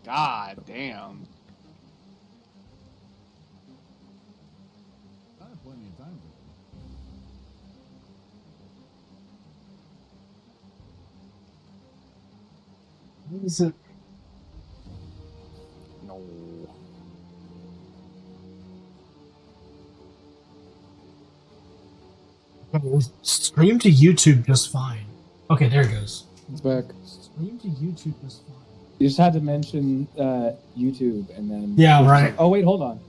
God damn. I have plenty of time for What is it? No. Stream to YouTube just fine. Okay, there it goes. It's back. Stream to YouTube just fine. You just had to mention YouTube and then. Yeah, right. Oh wait, hold on.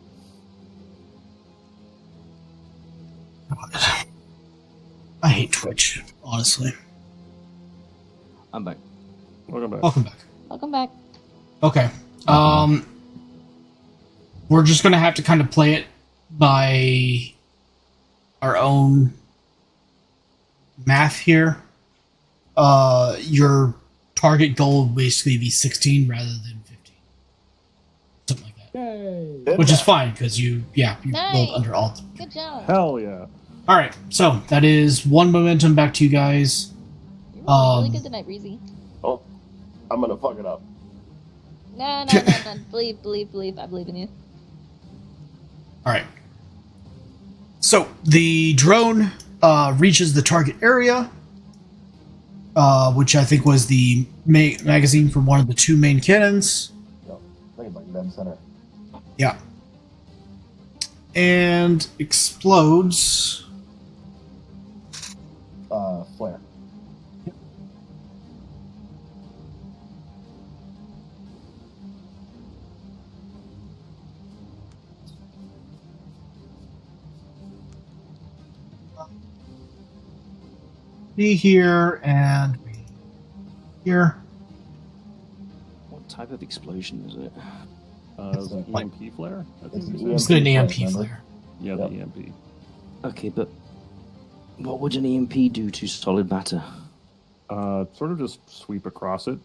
God. I hate Twitch, honestly. I'm back. Welcome back. Welcome back. Welcome back. Okay. We're just gonna have to kind of play it by our own math here. Your target goal would basically be 16 rather than 15. Something like that. Yay! Which is fine, because you Nice. rolled under alt. Good job. Hell yeah. Alright, so that is one momentum back to you guys. You rolled really good tonight, Breezy. Oh, I'm gonna fuck it up. No. Believe. I believe in you. Alright. So, the drone reaches the target area, which I think was the magazine from one of the two main cannons. No, I think it's like dead center. Yeah. And explodes. Flare. Be here and be here. What type of explosion is it? It's An like- EMP flare? I it's think an you It's said. an EMP remember? flare. Yeah, Yep. the EMP. Okay, but what would an EMP do to solid matter? Sort of just sweep across it.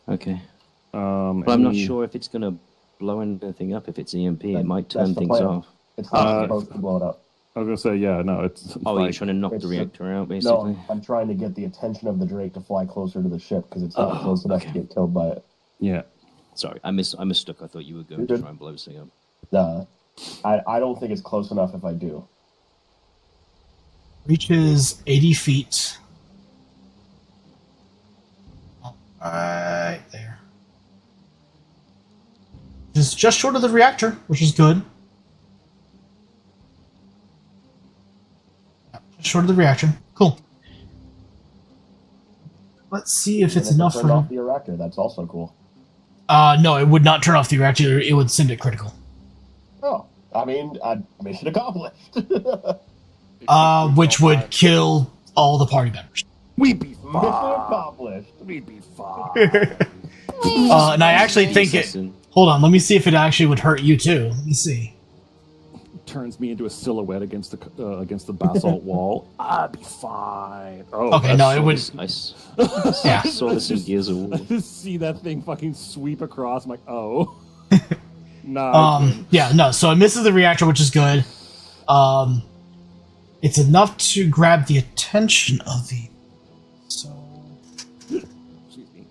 Okay. But I'm not any- sure if it's going to blow anything up. If it's EMP, it might That's turn the things plan. off. It's not Uh, supposed to blow it up. I was gonna say, yeah, no, it's Oh, like, you're trying to knock it's the a- reactor out, basically? No, I'm trying to get the attention of the Drake to fly closer to the ship because it's not Oh, close enough okay. to get killed by it. yeah. Sorry, I mistook. I thought you were going You're to good. try and blow something up. I don't think it's close enough if I do. Reaches 80 feet. Right there. Just short of the reactor, which is good. Just short of the reactor. Cool. Let's see if it's And enough turn for off him. the reactor. That's also cool. No, it would not turn off the reactor. It would send it critical. Oh, I mean, mission accomplished. Which would kill all the party members. We'd be Mission fine. accomplished. We'd be fine. And I actually think it. Assassin. Hold on, let me see if it actually would hurt you too. Let me see. Turns me into a silhouette against the basalt wall. I'd be fine. Oh, Okay, no, it would. I s- Yeah. I saw this in Gears of War. I just see that thing fucking sweep across. I'm like, oh. Nah. Yeah, no. So it misses the reactor, which is good. It's enough to grab the attention of the. So Excuse me.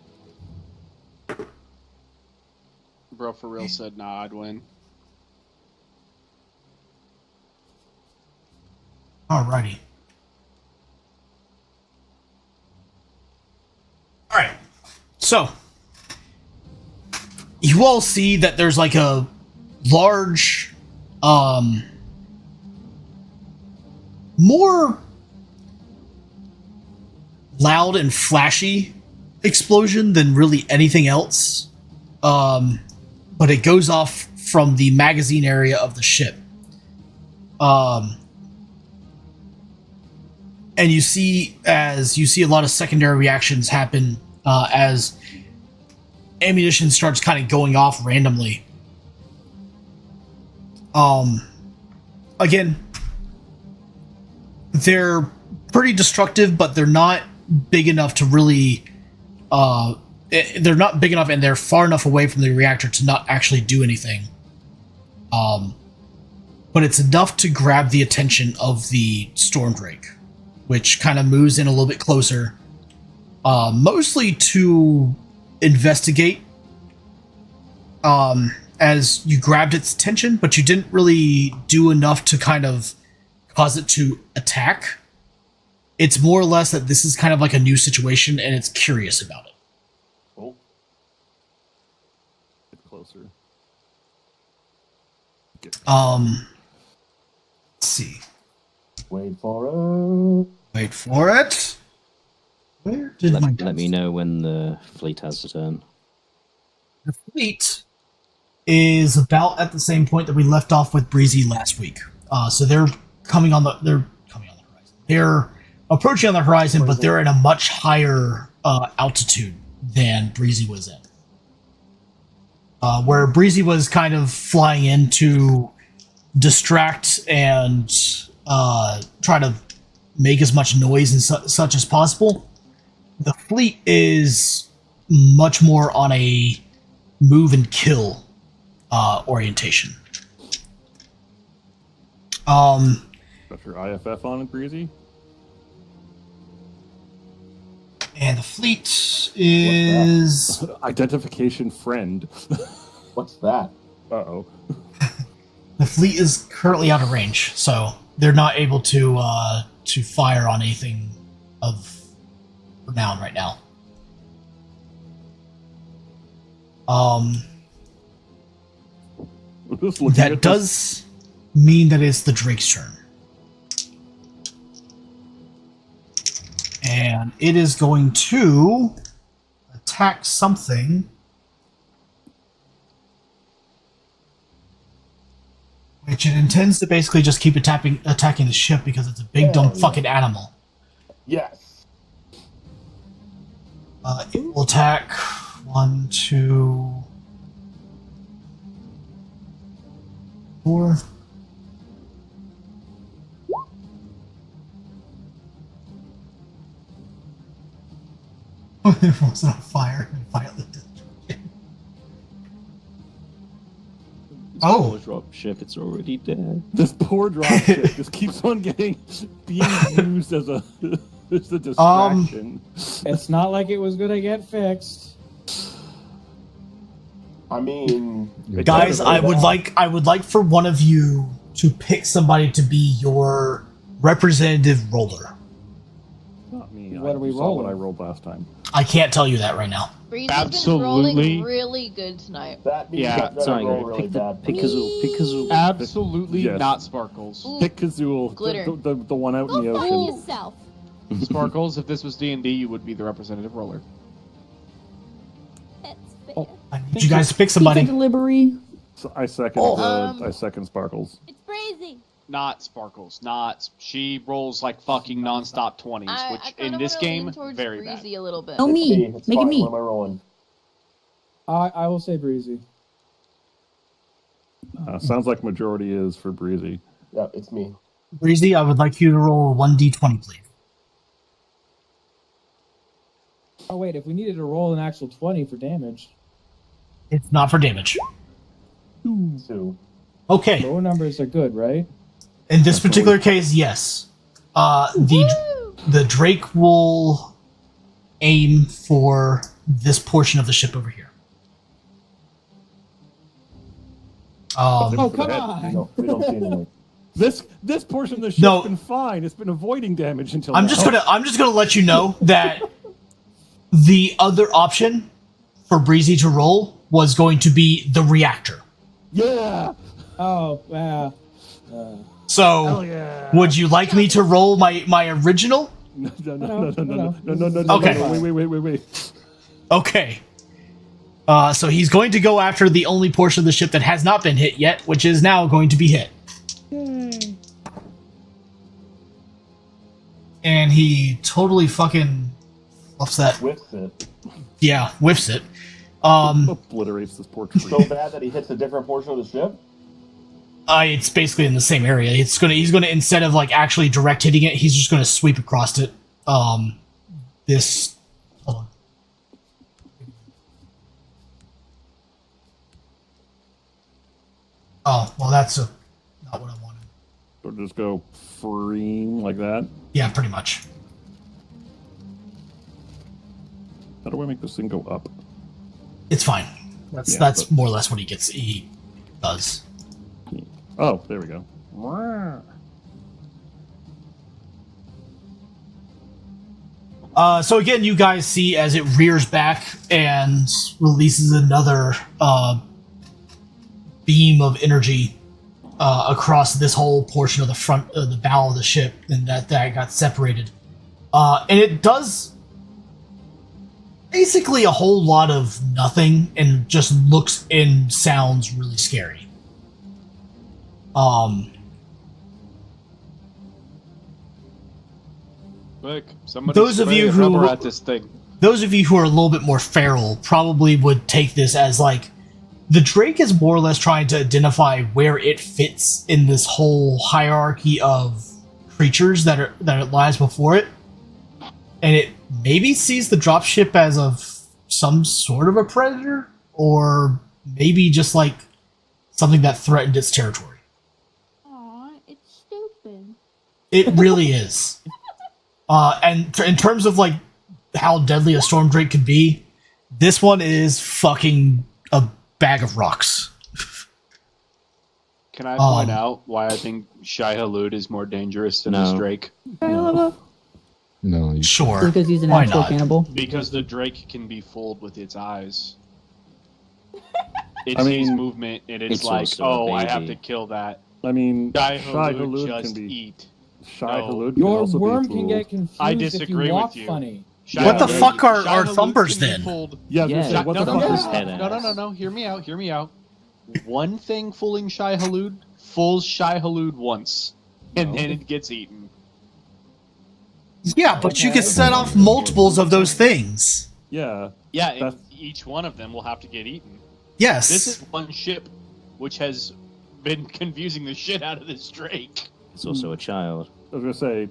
Bro, for real said, nah, I'd win. alrighty. All right. So you all see that there's like a large, more loud and flashy explosion than really anything else. But it goes off from the magazine area of the ship. And you see a lot of secondary reactions happen as ammunition starts kind of going off randomly. Again, they're pretty destructive, but they're not big enough to really. They're not big enough, and they're far enough away from the reactor to not actually do anything. But it's enough to grab the attention of the Storm Drake, which kind of moves in a little bit closer, mostly to investigate as you grabbed its attention, but you didn't really do enough to kind of cause it to attack. It's more or less that this is kind of like a new situation, and it's curious about it. Oh, Get closer. Let's see. wait for it. Wait for it. Where did my Let me know when the fleet has a turn. The fleet is about at the same point that we left off with Breezy last week. So they're coming on the horizon. They're approaching on the horizon, but they're at a much higher altitude than Breezy was in. Where Breezy was kind of flying in to distract and try to make as much noise and such as possible. The fleet is much more on a move and kill orientation. Got your IFF on it, Breezy? And the fleet is Identification friend. What's that? Uh-oh. the fleet is currently out of range, so they're not able to fire on anything of renown right now. Just looking That at does mean that it's the Drake's turn. And it is going to attack something. Which it intends to basically just keep attacking the ship because it's a big dumb fucking animal. Yes. It will attack 1, 2, 4. It wasn't on fire. It finally did. Oh. Drop ship, it's already dead. this poor dropship just keeps on being used as a distraction. It's not like it was gonna get fixed. I mean, Guys, I would like for one of you to pick somebody to be your representative roller. Not me. What are we saw rolling? what I rolled last time. I can't tell you that right now. Breezy's been Absolutely. rolling really good tonight. that means Yeah, that Sorry, roll really pick the bad. pick Kazoo. Absolutely Yes. not Sparkles. Ooh, Pick Kazoo, Glitter. the one out in the Go fuck ocean. yourself. Sparkles, if this was D&D, you would be the representative roller. That's fair. Oh. I need you guys to pick somebody. Delivery. So I second I second Sparkles. It's Breezy. Not Sparkles. She rolls like fucking nonstop 20s, I which kinda in this wanna game, lean towards very Breezy bad. a little bit. No, me. It's Make it fine. me. What am I rolling? I will say Breezy. Sounds like majority is for Breezy. Yeah, it's me. Breezy, I would like you to roll a 1d20, please. Oh wait, if we needed to roll an actual 20 for damage, It's not for damage. 2. Okay. lower numbers are good, right? In this particular case, yes. The Drake will aim for this portion of the ship over here. Oh come We on! We don't see anything. This portion of the ship's No. been fine. It's been avoiding damage until I'm now. just gonna let you know that the other option for Breezy to roll was going to be the reactor. Yeah. Oh yeah. So, Hell yeah. would you like me to roll my original? No. Okay. Wait. Okay. So he's going to go after the only portion of the ship that has not been hit yet, which is now going to be hit. And he totally fucking fluffs that. Whips it. Yeah, whiffs it. Obliterates this poor tree. So bad that he hits a different portion of the ship? It's basically in the same area. He's gonna instead of like actually direct hitting it, he's just gonna sweep across it. This. Hold on. Oh well, that's not what I wanted. Or just go freeing like that. Yeah, pretty much. How do I make this thing go up? It's fine. That's but- more or less what he does. Oh, there we go. So again, you guys see as it rears back and releases another beam of energy across this whole portion of the front of the bow of the ship, and that got separated. And it does basically a whole lot of nothing, and just looks and sounds really scary. Quick, somebody Those of spray you a who- rubber at this thing. Those of you who are a little bit more feral probably would take this as like the Drake is more or less trying to identify where it fits in this whole hierarchy of creatures that it lies before it, and it maybe sees the dropship as of some sort of a predator, or maybe just like something that threatened its territory. Aw, it's stupid. It really is. And in terms of like how deadly a storm drake could be, this one is fucking a bag of rocks. Can I point out why I think Shai Hulud is more dangerous than this No. Drake? No. No, you Sure. Because he's an Why actual not? cannibal. Because the Drake can be fooled with its eyes. It I sees mean, movement and it's it's like, also a oh, I have baby. to kill that. I mean, Shai Shai Hulud Hulud just can be. eat. Shai No. Hulud can Your also worm be can fooled. get confused I if disagree you walk with you. funny. Shai What the Hulud- fuck are Shai Hulud thumpers can be then? fooled- Yeah, I was gonna Yeah, say, what no, the no, fuck no, is head no, hear me out. One thing fooling Shai Hulud fools Shai Hulud once, and then it gets eaten. Yeah, but you Okay. can set off multiples of those things. Yeah, Yeah, and That's- each one of them will have to get eaten. Yes. This is one ship which has been confusing the shit out of this Drake. It's also a child. I was gonna say,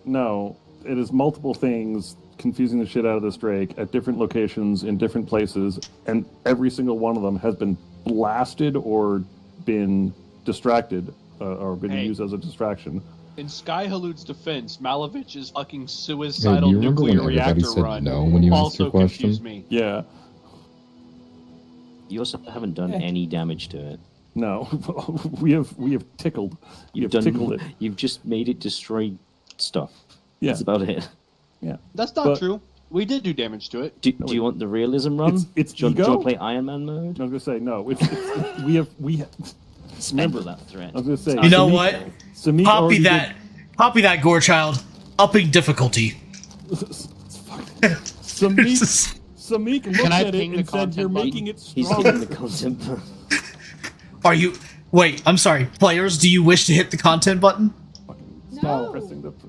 no, it is multiple things confusing the shit out of this Drake at different locations in different places, and every single one of them has been blasted or been distracted or been Hey. used as a distraction. In Sky Halud's defense, Malevich's fucking Hey, do suicidal you remember when nuclear everybody reactor said run no when you asked also your question? confused me. Yeah, You also haven't done any damage to it. no, we have tickled. We have You've tickled it. You've just made it destroy stuff. Yeah. That's about it. That's not But- true. We did do damage to it. Do you want the realism run? It's do you ego? want to play Iron Man mode? I was gonna say no. It's we have. Remember that threat. I was gonna say. You know Samik- what? Samik Copy already that. Copy that, Gorechild. Upping difficulty. Samik looked Can I at it ping the and said, content "You're button?" making it He's stronger." hitting the content. Are you... Wait, I'm sorry. Players, do you wish to hit the content button?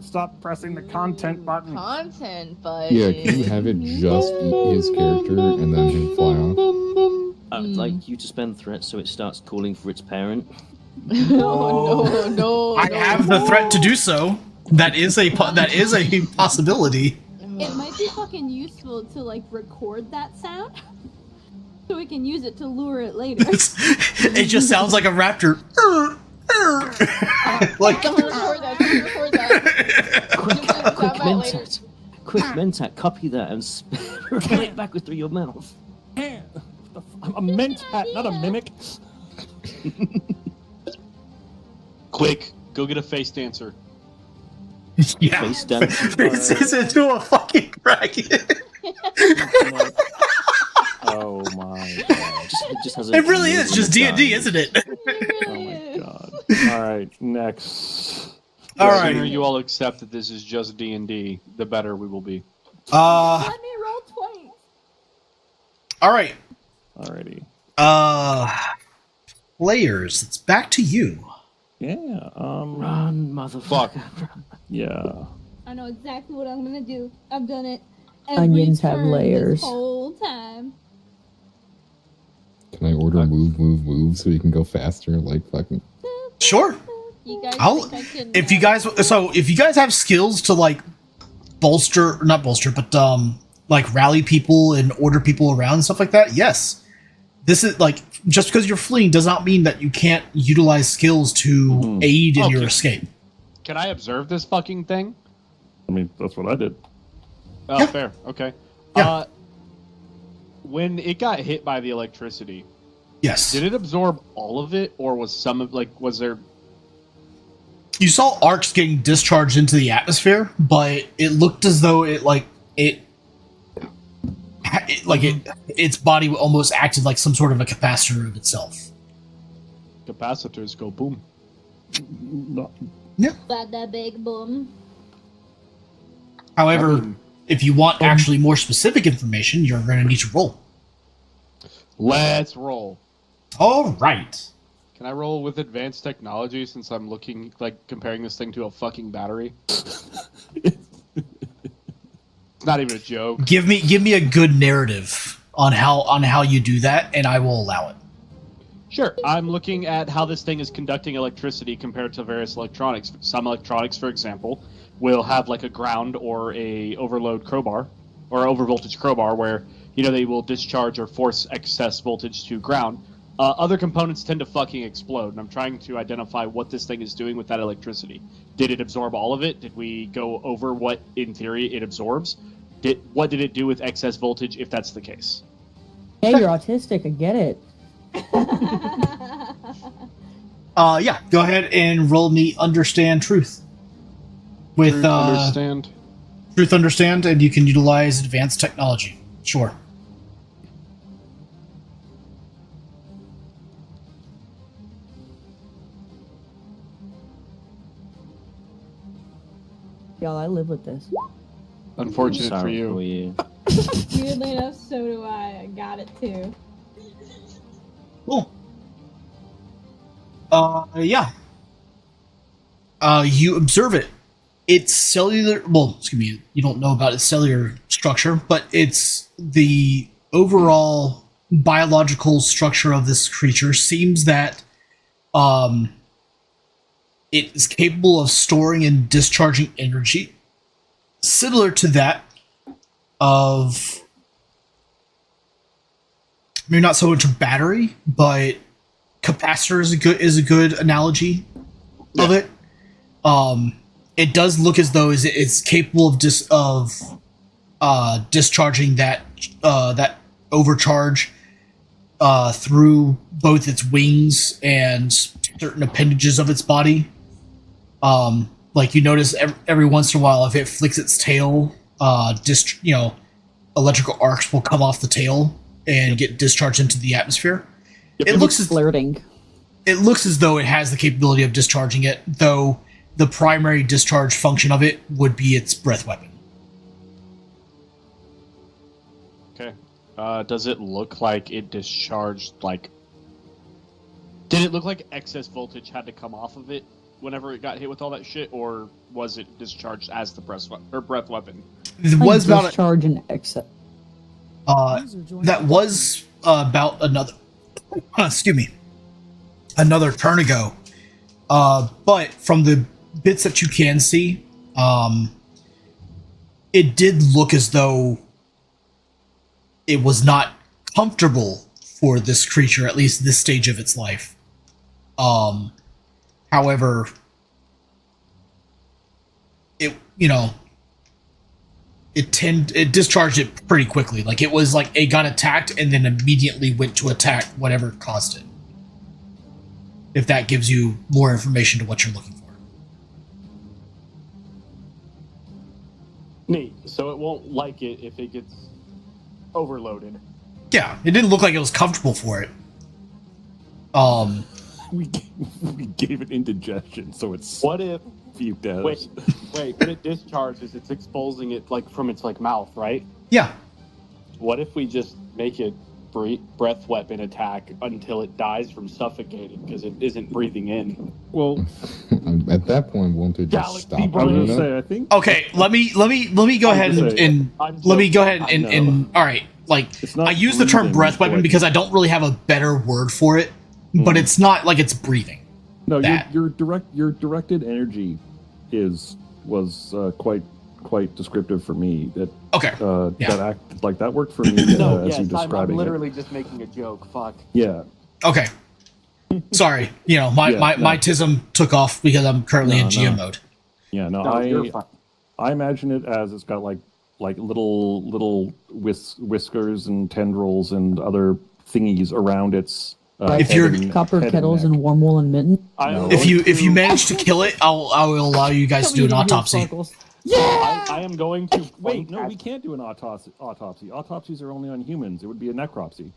Stop pressing the content button. Content, but Yeah, can you have it just eat his character and then him fly off? I'd like you to spend threats so it starts calling for its parent. no. I have the threat to do so. That is a possibility. It might be fucking useful to like record that sound so we can use it to lure it later. It just sounds like a raptor. Like Someone record that. Someone record that. Quick, Talk about it later. Mentat. Quick, Mentat, copy that and play it backwards through your mouth. I'm a mentat, not a mimic. Quick, go get a face dancer. yeah, Face dance. it's into a fucking dragon. Oh my god. Just has It really is just D&D, isn't it? Oh my god. All right, next. All The sooner right. you all accept that this is just D&D, the better we will be. Let me roll twice. All right. Alrighty. Players, it's back to you. Yeah. Run, motherfucker. Yeah. I know exactly what I'm gonna do. I've done it. Onions have turn layers. This whole time. Can I order move so you can go faster? Like fucking. Sure. You guys I'll, think I can, if you guys have skills to like not bolster, but like rally people and order people around and stuff like that, yes. This is like, just because you're fleeing does not mean that you can't utilize skills to aid in your Okay. escape. Can I observe this fucking thing? I mean, that's what I did. Oh, Yeah. fair. Okay. Yeah. when it got hit by the electricity, Yes. did it absorb all of it, or was some of was there? You saw arcs getting discharged into the atmosphere, but it looked as though its body almost acted like some sort of a capacitor of itself. Capacitors go boom. No. That big boom. However, if you want actually more specific information, you're going to need to roll. Let's roll. All right. Can I roll with advanced technology since I'm looking comparing this thing to a fucking battery? It's not even a joke. Give me a good narrative on how you do that, and I will allow it. Sure. I'm looking at how this thing is conducting electricity compared to various electronics. Some electronics, for example, will have like a ground or a overload crowbar or overvoltage crowbar where, they will discharge or force excess voltage to ground. Other components tend to fucking explode, and I'm trying to identify what this thing is doing with that electricity. Did it absorb all of it? Did we go over what, in theory, it absorbs? What did it do with excess voltage, if that's the case? Hey, you're autistic. I get it. Yeah, go ahead and roll me understand truth. With Understand. truth understand, and you can utilize advanced technology. Sure. Y'all, I live with this. Unfortunate for Sorry you. for you. Weirdly enough, so do I. I got it too. Cool. Yeah. You observe it. Its cellular, well, excuse me, you don't know about its cellular structure, but it's the overall biological structure of this creature seems that it is capable of storing and discharging energy similar to that of, maybe not so much a battery, but capacitor is a good analogy of it. It does look as though it's capable of discharging that overcharge through both its wings and certain appendages of its body. Like you notice every once in a while, if it flicks its tail, electrical arcs will come off the tail and get discharged into the atmosphere. It looks Flirting. It looks as though it has the capability of discharging it, though the primary discharge function of it would be its breath weapon. Okay. Does it look like it discharged, Did it look like excess voltage had to come off of it whenever it got hit with all that shit, or was it discharged as the breath weapon? It was about discharge and exit. that was about another another turn ago. But from the bits that you can see, it did look as though it was not comfortable for this creature, at least this stage of its life. However, it discharged it pretty quickly. Like it was like it got attacked and then immediately went to attack whatever caused it. If that gives you more information to what you're looking for. Neat. So it won't like it if it gets overloaded. Yeah, it didn't look like it was comfortable for it. We gave it indigestion, so it's What if? puked out. Wait. When it discharges, it's exposing it from its mouth, right? Yeah. What if we just make it breath weapon attack until it dies from suffocating because it isn't breathing in? Well, At that point, won't it just Galaxy stop I was Brain. doing gonna it? say, I think Okay, let me go ahead and let me go ahead and all right. Like It's not I use the term breathing, breath weapon but- because I don't really have a better word for it, but it's not like it's breathing. no, that. your directed energy was quite descriptive for me. That Okay. Yeah. that act like that worked for me No, as you yes, I'm describing literally just making a joke. Fuck. it. Yeah, Okay. Sorry, my Yeah, tism took off because I'm currently in No, GM no. mode. yeah. No, No, you're fine. I imagine it as it's got like like little whiskers and tendrils and other thingies around its. If you're Copper head kettles and and warm wool and mitten. if you manage to kill it, I will allow you guys to do an autopsy. I am going to Wait, no, we can't do an autopsy. Autopsies are only on humans. It would be a necropsy.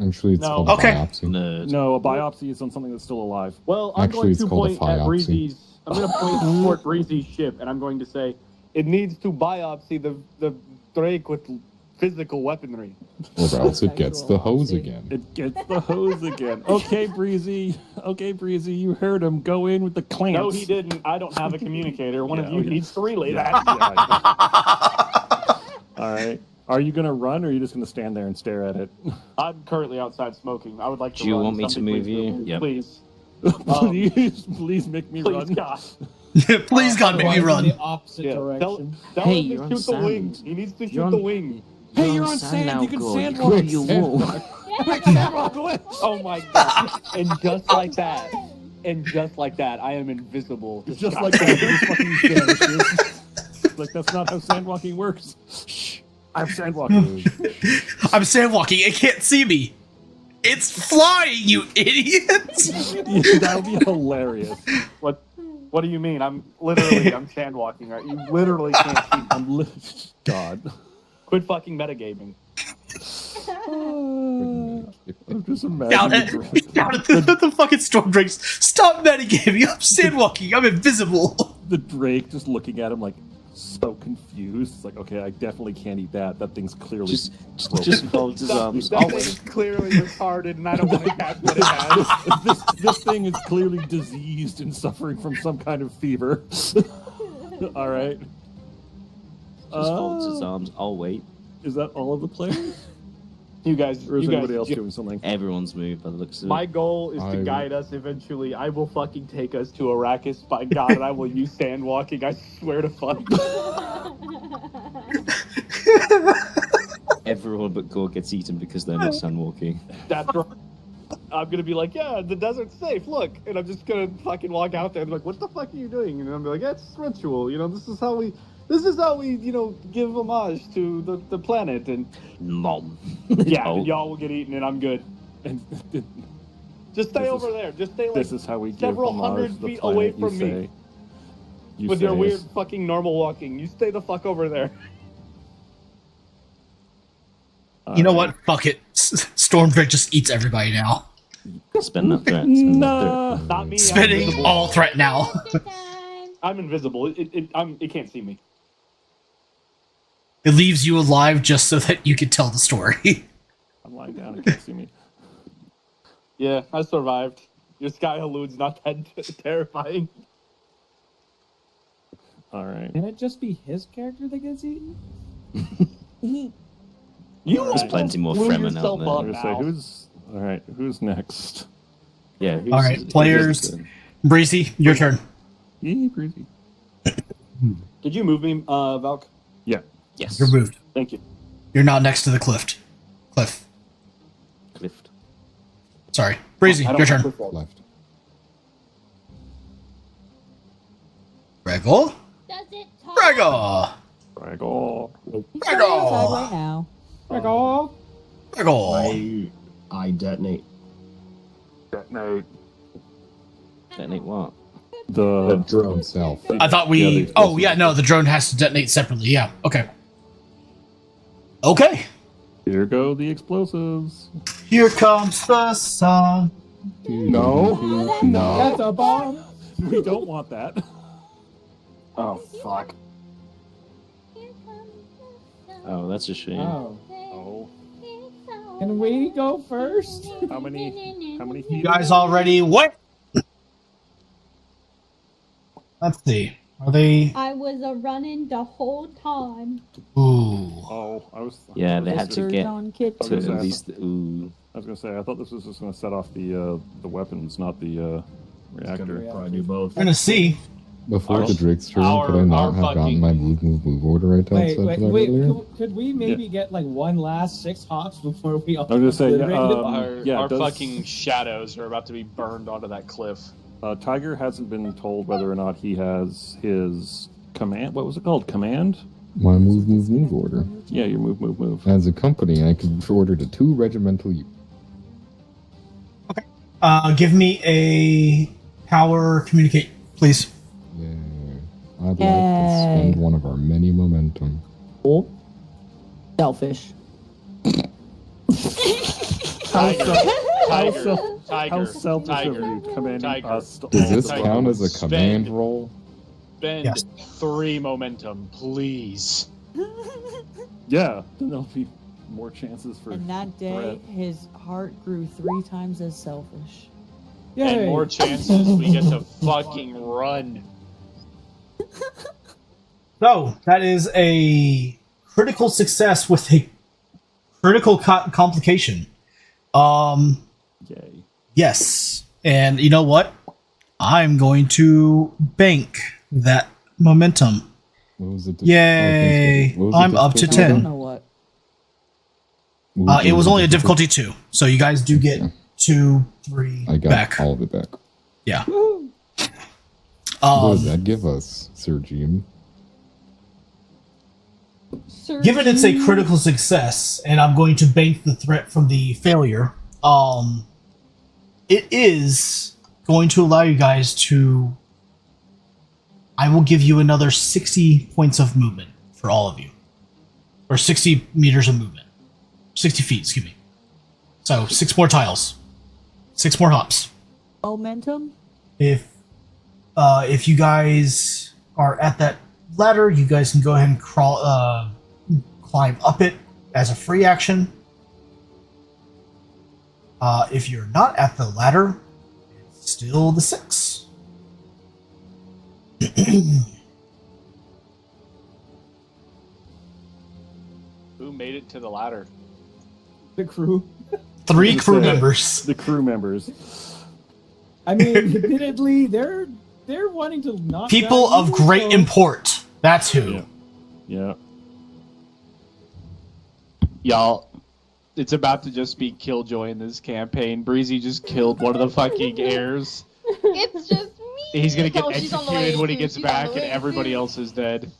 Actually, it's No. called a Okay. biopsy. Nerd. No, a biopsy is on something that's still alive. Well, I'm Actually, going it's to called a point at phyopsy. Breezy's. I'm going to point toward Breezy's ship, and I'm going to say it needs to biopsy the Drake with physical weaponry. Or else it gets the hose Biopsy. again. It gets the hose again. Okay, Breezy. Okay, Breezy, you heard him. Go in with the clamps. No, he didn't. I don't have a communicator. One of Yeah, you yeah. needs to relay Yeah, that. yeah. All right. Are you going to run, or are you just going to stand there and stare at it? I'm currently outside smoking. I would like to Do you run. want me to Somebody move please you? move. Yep. Please. Please make me Please, run. God. Please, God, make me In run. the opposite Yeah. direction. Tell Hey, him you're to on shoot the sand. wing. He needs to shoot You're the on- wing. Hey, you're on sand. now, You can God. sand You walk. can do your wall. Sandwalk away. Oh my God. And just like that. And just like that, I am invisible. Just like that, it just fucking vanishes. Like, that's not how sandwalking works. Shh. I'm sandwalking. I'm sandwalking. It can't see me. It's flying, you idiot! That would be hilarious. What do you mean? I'm sand walking, right? You literally can't see me. God. Quit fucking metagaming. I'm just Down imagining. at the fucking storm drakes. Stop metagaming. I'm sandwalking. I'm invisible. The Drake just looking at him like so confused. It's like, okay, I definitely can't eat that. That thing's clearly Just folds his arms. That thing is clearly retarded, and I don't want to catch what it has. this thing is clearly diseased and suffering from some kind of fever. All right. Just folds his arms. I'll wait. Is that all of the players? You guys, Or is you anybody guys, else doing something? Everyone's moved by the looks of my it. goal is to I- guide us eventually. I will fucking take us to Arrakis, by God, and I will use sand walking. I swear to fuck. Everyone but Gore gets eaten because they're not sandwalking. That's right. I'm gonna be like, yeah, the desert's safe. Look, and I'm just gonna fucking walk out there and be like, what the fuck are you doing? And I'm like, it's ritual. You know, this is how we, you know, give homage to the planet. And Nom. yeah, No. and y'all will get eaten, and I'm good. And Just stay This over is- there. Just stay like this is how we give several homage hundred to the feet planet, away you from me. say. You with say your weird is- fucking normal walking. You stay the fuck over there. You know what? Fuck it. Storm drake just eats everybody now. Spend that threat. Spend that Nah. Not me. I'm Spinning invisible. all threat now. I'm invisible. It can't see me. It leaves you alive just so that you can tell the story. I'm lying down. You can't see me. Yeah, I survived. Your sky hallude's not that terrifying. All right. Can it just be his character that gets eaten? You There's plenty more blew Fremen out yourself there. up I'm gonna say now. who's all right. Who's next? Yeah. Who's, All right, who's players. the- Breezy, your turn. Yee, Breezy. Did you move me, Valk? Yeah. Yes. You're moved. Thank you. You're not next to the cliff. Cliff. Clift. Sorry. Breezy, I don't your have turn. cliff walk. Left. Gregor. Does it talk? Gregor. Gregor. He's going outside right now. Gregor. I detonate. Detonate. Detonate what? The Drone. Himself. I thought Yeah, we. the Oh, yeah, no, the drone has to detonate separately. Yeah, okay. Okay. Here go the explosives. Here comes the sun. No. That's a bomb. We don't want that. Oh, fuck. Oh, that's a shame. Oh. Oh. Can we go first? How many You feet? guys all ready? What? Let's see. Are they. I was a running the whole time. Ooh. Oh, I was. Yeah, they had to Surge get on kit. to Okay. at least. Ooh. I was gonna say. I thought this was just gonna set off the weapons, not the reactor. Probably do both. We're gonna see. Before Our- the Drake's turn, our- could I not our have gotten fucking- my move order right Wait, outside wait, that wait. earlier? Could we maybe get like one last 6 hops before we all? I was gonna say, yeah, obliterate it? Our does- fucking shadows are about to be burned onto that cliff. Tiger hasn't been told whether or not he has his command. What was it called? Command? My move order. Yeah, your move. As a company, I could order to 2 regimental units. Give me a power communicate, please. Yeah. I'd like to spend one of our many momentum. Oh. Selfish. How selfish of you commanding us to Does all this the count as a Spend- command roll? Spend Yes. 3 momentum, please. Yeah, then there'll be more chances for And that day, threat. his heart grew 3 times as selfish. And more chances we get to fucking run. So that is a critical success with a critical complication. Yay. Yes, and you know what? I'm going to bank that momentum. What was it? Yay! What was the I'm up to difficulty? I don't 10. know what. It was only a difficulty 2, so you guys do get 2, 3 I got back. all of it back. Yeah. What does that give us, Sir Jim? Given it's a critical success, and I'm going to bank the threat from the failure, it is going to allow you guys to. I will give you another 60 points of movement for all of you, or 60 meters of movement, 60 feet. Excuse me. So 6 more tiles, 6 more hops. Momentum? If you guys are at that ladder, you guys can go ahead and climb up it as a free action. If you're not at the ladder, it's still the 6. Who made it to the ladder? The crew. 3 crew Say, members. The crew members. I mean, admittedly, they're wanting to not People die of either, great so- import. That's who. Yeah. Yeah. Y'all, it's about to just be killjoy in this campaign. Breezy just killed one of the fucking heirs. It's just me. He's gonna get Oh, she's on the way, executed when he too. gets She's on back, the and way, everybody too. else is dead.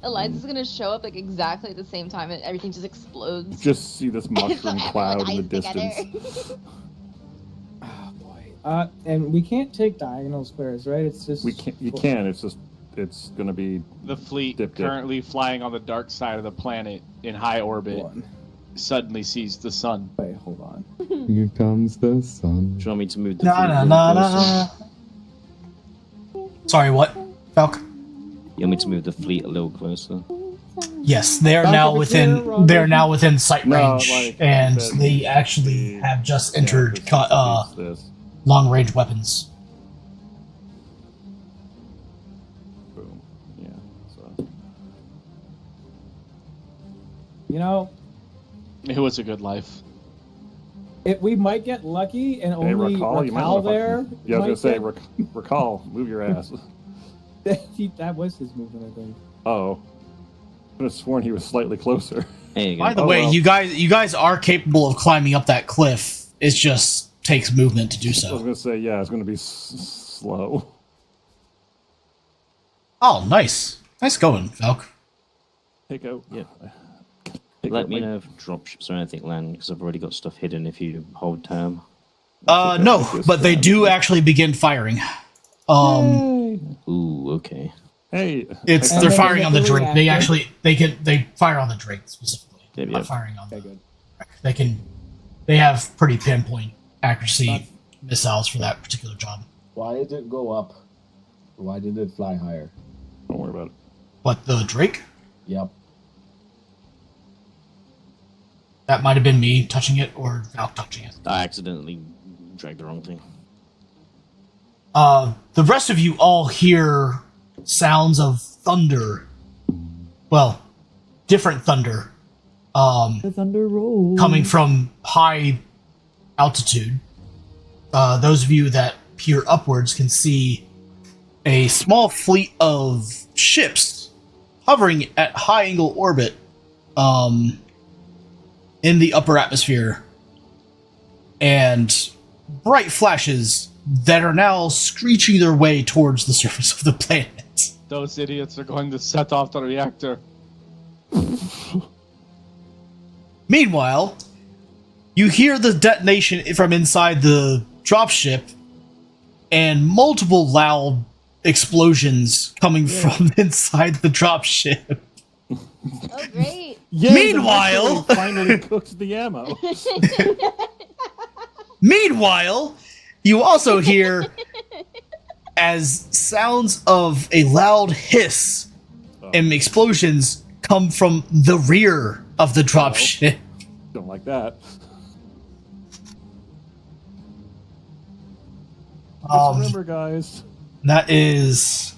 Eliza's gonna show up like exactly at the same time, and everything just explodes. Just see this mushroom So cloud in the everyone dies distance. together. Oh boy. And we can't take diagonal squares, right? It's just We can't. You can. It's just. It's gonna be. The fleet, Dip, dip. currently flying on the dark side of the planet in high orbit, one. suddenly sees the sun. Wait, hold on. Here comes the sun. Do you want me to move the Na fleet na a na little closer? na. Sorry, what? Falk? You want me to move the fleet a little closer? Yes, they are Back now of the within. chair, Ron. They're now within sight No, range, like, and that- they actually have just entered This. long range weapons. Boom. Yeah. So. You know, It was a good life. we might get lucky and Hey, only recall. You might Raquel want to. there. Yeah, I was might gonna say, recall. Move your ass. that was his movement, I think. Oh. I could have sworn he was slightly closer. There you go. By the Oh, way, well. you guys are capable of climbing up that cliff. It just takes movement to do I was so. gonna say, yeah, it's gonna be slow. Oh, nice, nice going, Falk. Take out. Yeah. Take Let out me my- know if dropships or anything land, because I've already got stuff hidden if you hold term. No, but they do actually begin firing. Ooh, okay. Hey. It's And they're then firing they on the get the drink. They reactor. actually they fire on the drink specifically. Yep, Not yep. firing on Okay, the. good. They have pretty pinpoint accuracy That's- missiles for that particular job. Why did it go up? Why did it fly higher? Don't worry about it. But the Drake, Yep. that might have been me touching it or Valk touching it. I accidentally dragged the wrong thing. The rest of you all hear sounds of thunder. Well, different thunder. The thunder rolls. Coming from high altitude. Those of you that peer upwards can see a small fleet of ships hovering at high angle orbit in the upper atmosphere, and bright flashes that are now screeching their way towards the surface of the planet. Those idiots are going to set off the reactor. Meanwhile, you hear the detonation from inside the dropship and multiple loud explosions coming from inside the dropship. Oh, great. Yeah, Meanwhile- the finally cooked the ammo. Meanwhile, you also hear as sounds of a loud hiss and explosions come from the rear of the dropship. Don't like that. Just remember, guys. That is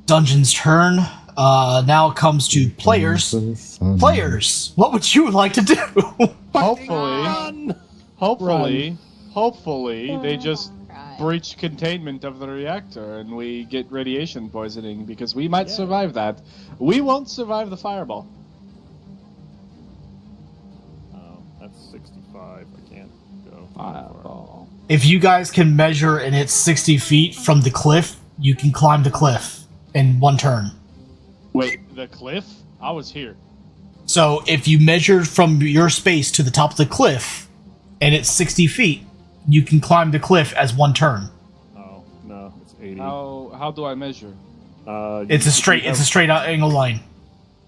Dungeon's turn. Now it comes to players. Players, what would you like to do? Hopefully, they just Right. breach containment of the reactor and we get radiation poisoning because we might survive that. We won't survive the fireball. Oh, that's 65. I can't go. Fireball. If you guys can measure and it's 60 feet from the cliff, you can climb the cliff in one turn. Wait, the cliff? I was here. So if you measure from your space to the top of the cliff and it's 60 feet, you can climb the cliff as one turn. Oh no, it's 80. How do I measure? It's a straight angle line.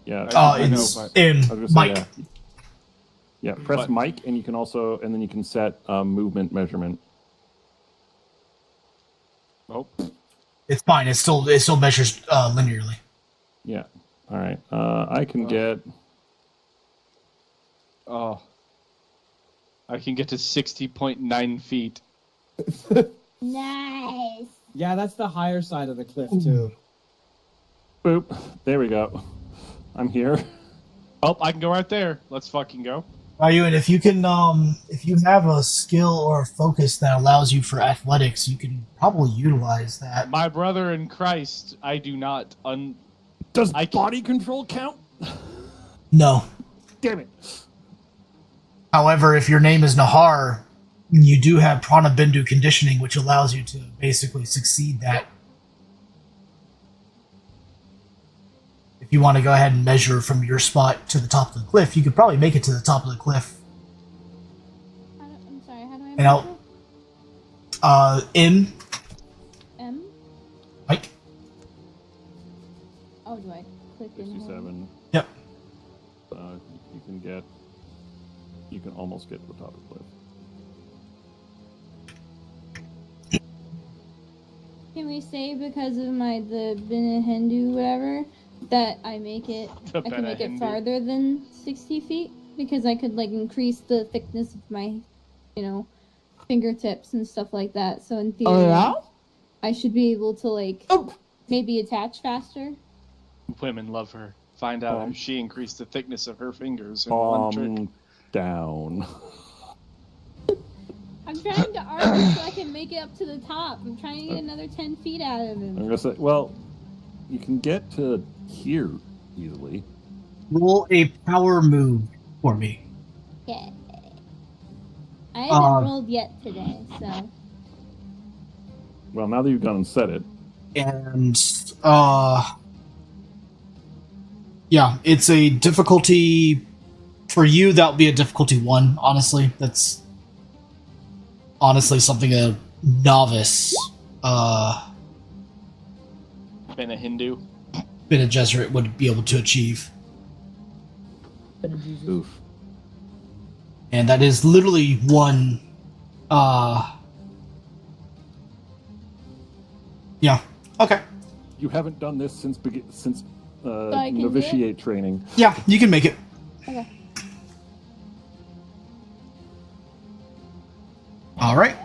Yeah. I know, It's but- in I was gonna say, Mike. yeah. Press But- Mike, and you can also, and then you can set movement measurement. Oh, It's fine. It still measures linearly. Yeah. All right. I can get. oh. I can get to 60.9 feet. Nice. Yeah, that's the higher side of the cliff too. Boop. There we go. I'm here. Oh, I can go right there. Let's fucking go. Ryu, and if you can, if you have a skill or a focus that allows you for athletics, you can probably utilize that. My brother in Christ, I do not. Does I can- body control count? No. Damn it. However, if your name is Nahar, you do have Prana Bindu conditioning, which allows you to basically succeed that. If you want to go ahead and measure from your spot to the top of the cliff, you could probably make it to the top of the cliff. I'm sorry, how do I And I'll, measure? in, M? Mike. Oh, do I click in? 67. Yep. You can get. You can almost get to the top of the cliff. Can we say because of the Benehendu whatever that I make it The I can make it Benehendu. farther than 60 feet because I could like increase the thickness of my fingertips and stuff like that. So in theory, I should be able to like maybe attach faster. Women love her. Find out if she increased the thickness of her fingers in one trick. Down. I'm trying to argue so I can make it up to the top. I'm trying to get another 10 feet out of I'm him. gonna say, well, you can get to here easily. Roll a power move for me. Yeah. I haven't rolled yet today, so. Well, now that you've gone and said it, And, yeah, it's a difficulty. For you, that would be a difficulty 1, honestly. That's honestly something a novice, Been a Hindu. Bene Gesserit would be able to achieve. oof. And that is literally one, yeah, okay. You haven't done this since I can do novitiate training. Yeah, you can make it. Okay. All right.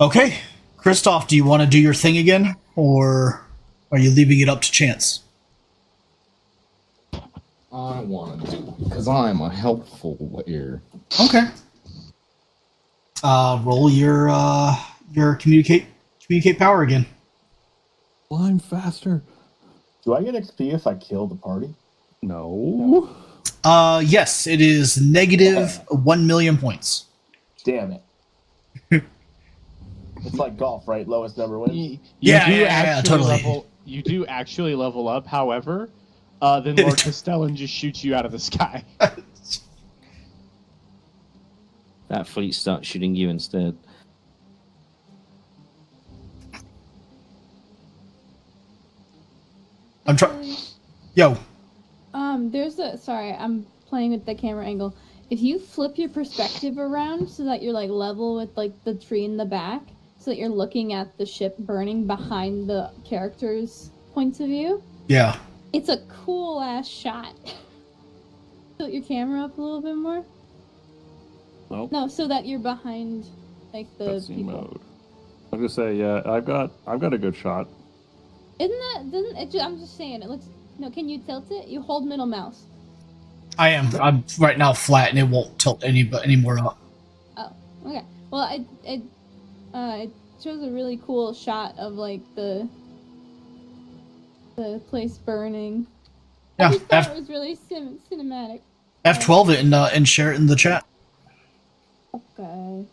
Okay, Christoph, do you want to do your thing again, or are you leaving it up to chance? I want to do because I'm a helpful player. Okay. Roll your communicate power again. Climb faster. Do I get XP if I kill the party? No. Yes, it is negative 1 million points. Damn it. It's like golf, right? Lowest number wins. Yeah, totally. You do actually level up, however, then Lord Castelan just shoots you out of the sky. That fleet starts shooting you instead. I'm trying. Yo. There's a sorry, I'm playing with the camera angle. If you flip your perspective around so that you're like level with like the tree in the back, so that you're looking at the ship burning behind the characters' points of view. Yeah. It's a cool ass shot. Tilt your camera up a little bit more. Nope. No, so that you're behind like the Cutscene people. mode. I was gonna say, yeah, I've got a good shot. Doesn't it? I'm just saying it looks. No, can you tilt it? You hold middle mouse. I am. I'm right now flat, and it won't tilt any more up. Oh, okay. Well, it shows a really cool shot of like the place burning. Yeah, I just thought it was really cinematic. F12 it and share it in the chat. Okay.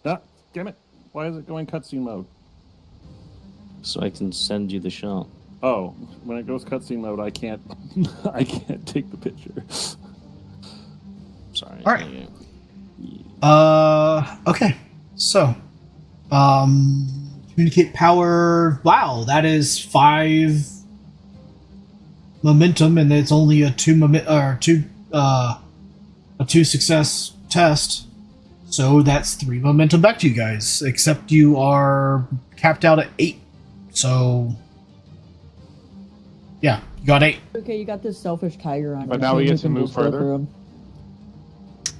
Ah, damn it! Why is it going cutscene mode? So I can send you the shot. Oh, when it goes cutscene mode, I can't. I can't take the picture. Sorry. All right. Okay. So, communicate power. Wow, that is 5 momentum, and it's only a 2 success test. So that's 3 momentum back to you guys. Except you are capped out at 8. So, yeah, you got 8. Okay, you got this selfish tiger on. But you, now so we you get to can move just go further? through 'em.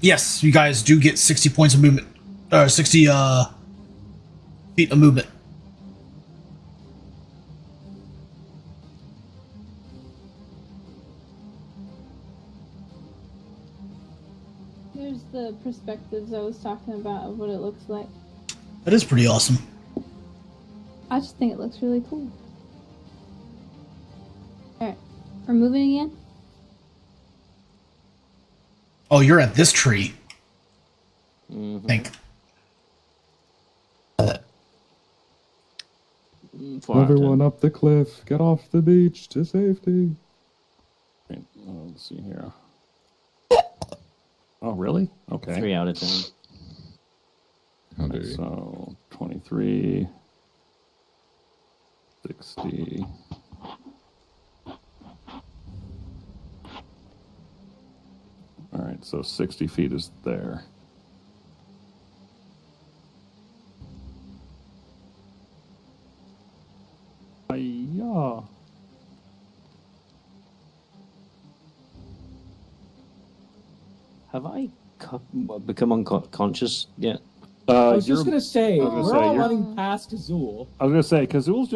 Yes, you guys do get 60 points of movement. 60 feet of movement. There's the perspectives I was talking about of what it looks like. That is pretty awesome. I just think it looks really cool. Alright, we're moving again? Oh, you're at this tree. Mm-hmm. I think. Everyone up the cliff, get off the beach to safety. Okay, let's see here. Oh, really? Okay. 3 out of 10. How dare you? So 23, 60. All right, so 60 feet is there. Yeah. Have I become unconscious yet? I was just gonna say, I was gonna we're say, all you're- running past Azul. I was gonna say, Kazul's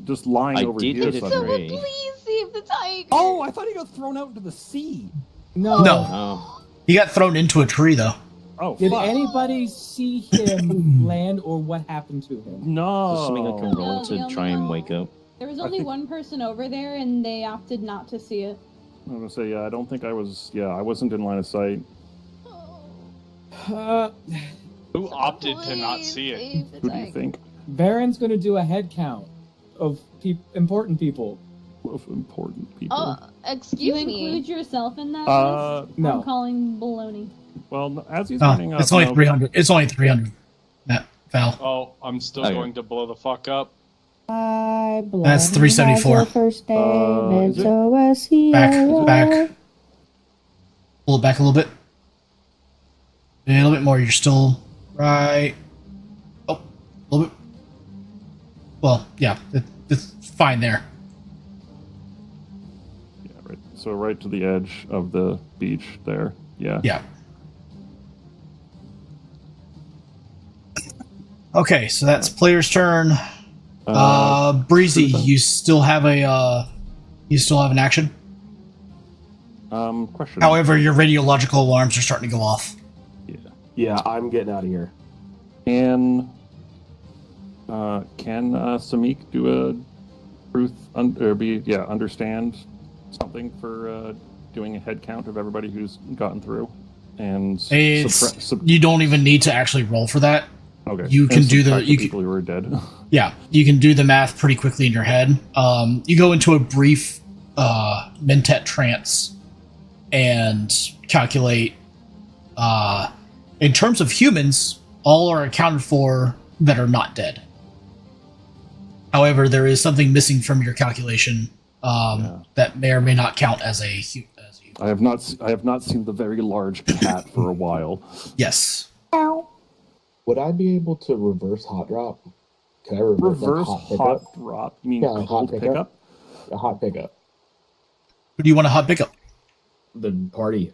just lying I over did here. hit a somewhere. tree. Please save the tiger. Oh, I thought he got thrown out into the sea. No. No. Oh. He got thrown into a tree, though. Oh, Did fuck. anybody see him land, or what happened to him? No. There's something I can roll No, to we try and only wake up. There was I only think- one person over there, and they opted not to see it. I'm gonna say, yeah. I don't think I was. Yeah, I wasn't in line of sight. Who opted to not Please see it? save the Who do you tiger. think? Baron's gonna do a head count of important people. Of important people. Oh, You excuse me. include yourself in that list? No. I'm calling baloney. Well, as he's No, running up, it's only no, 300. It's only 300. That Val. Oh, I'm still Okay. going to blow the fuck up. That's 374. Is it? Back. Pull it back a little bit. A little bit more. You're still right. Oh, a little bit. Well, yeah, it's fine there. Yeah, right. So right to the edge of the beach there. Yeah. Yeah. Okay, so that's player's turn. Breezy, Susan? you still have an action. Question. However, your radiological alarms are starting to go off. Yeah, I'm getting out of here. Can Samik do understand something for doing a head count of everybody who's gotten through, and you don't even need to actually roll for that. Okay, you can do the people who are dead. Yeah, you can do the math pretty quickly in your head. You go into a brief mentat trance and calculate. In terms of humans, all are accounted for that are not dead. However, there is something missing from your calculation that may or may not count as a human. I have not seen the very large cat for a while. Yes. Would I be able to reverse hot drop? Can I reverse hot drop? You mean hot pickup? A hot pickup. Who do you want to hot pickup? The party.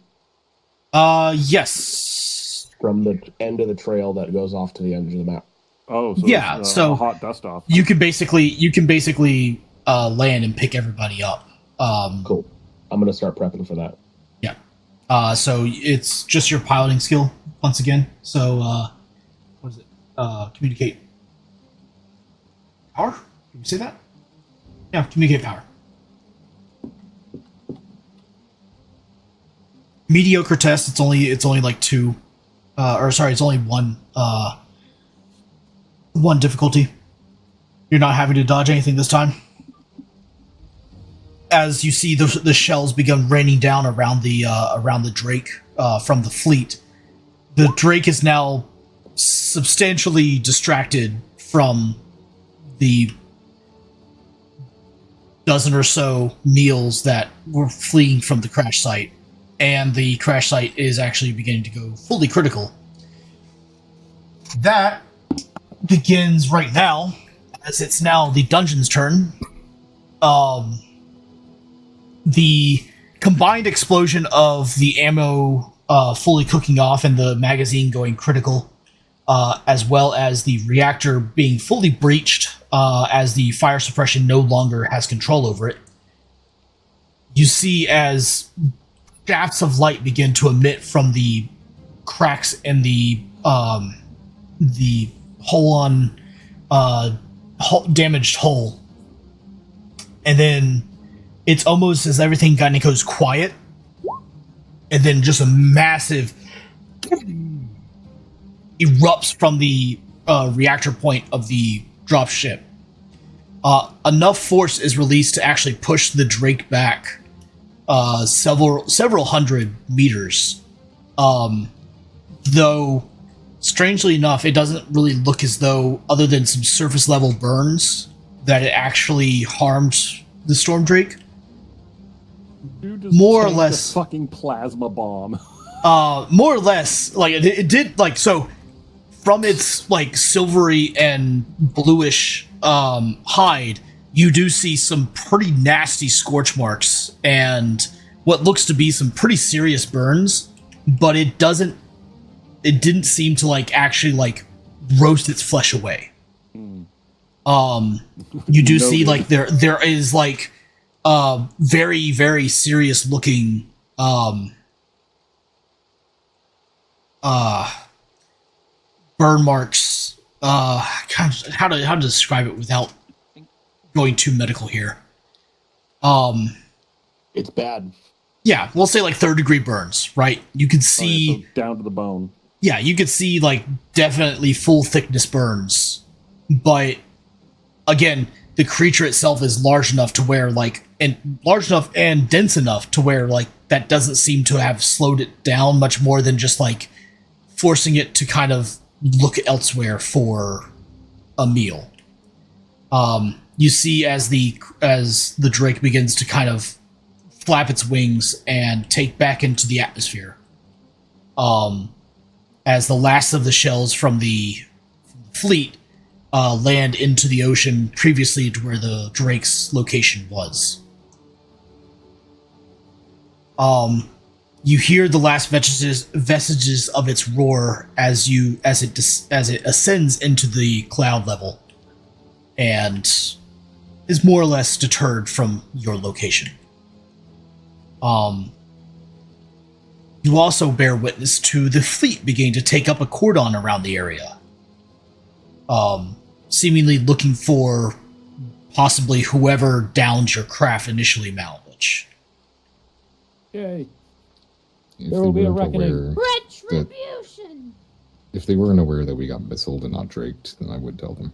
Yes. From the end of the trail that goes off to the edge of the map. Oh, so yeah. So a hot dust off. You can basically land and pick everybody up. Cool. I'm gonna start prepping for that. Yeah. So it's just your piloting skill once again. So what is it? Communicate power? Can you say that? Yeah, communicate power. Mediocre test. It's only like two, it's only one difficulty. You're not having to dodge anything this time. As you see the shells begin raining down around the Drake from the fleet, the Drake is now substantially distracted from the dozen or so meals that were fleeing from the crash site, and the crash site is actually beginning to go fully critical. That begins right now, as it's now the dungeon's turn. The combined explosion of the ammo fully cooking off and the magazine going critical, as well as the reactor being fully breached, as the fire suppression no longer has control over it. You see as shafts of light begin to emit from the cracks in the damaged hull, and then it's almost as everything kind of goes quiet, and then just a massive erupts from the reactor point of the drop ship. Enough force is released to actually push the Drake back several hundred meters. Though, strangely enough, it doesn't really look as though, other than some surface level burns, that it actually harmed the Storm Drake. More or less, a fucking plasma bomb. More or less, like it did. Like, so, from its like silvery and bluish hide, you do see some pretty nasty scorch marks and what looks to be some pretty serious burns. But it didn't seem to like actually like roast its flesh away. You do see like there is like very, very serious looking burn marks. How to describe it without going too medical here. It's bad. Yeah, we'll say like 3rd-degree burns, right? You can see so down to the bone. Yeah, you could see like definitely full thickness burns, but again, the creature itself is large enough and dense enough to where like that doesn't seem to have slowed it down much more than just like forcing it to kind of look elsewhere for a meal. You see as the Drake begins to kind of flap its wings and take back into the atmosphere. As the last of the shells from the fleet land into the ocean previously to where the Drake's location was. You hear the last vestiges of its roar as it ascends into the cloud level, and is more or less deterred from your location. You also bear witness to the fleet beginning to take up a cordon around the area, seemingly looking for possibly whoever downed your craft initially malnourished. Yay. If There will they be a weren't reckoning. aware- Retribution! If they weren't aware that we got missiled and not draked, then I would tell them.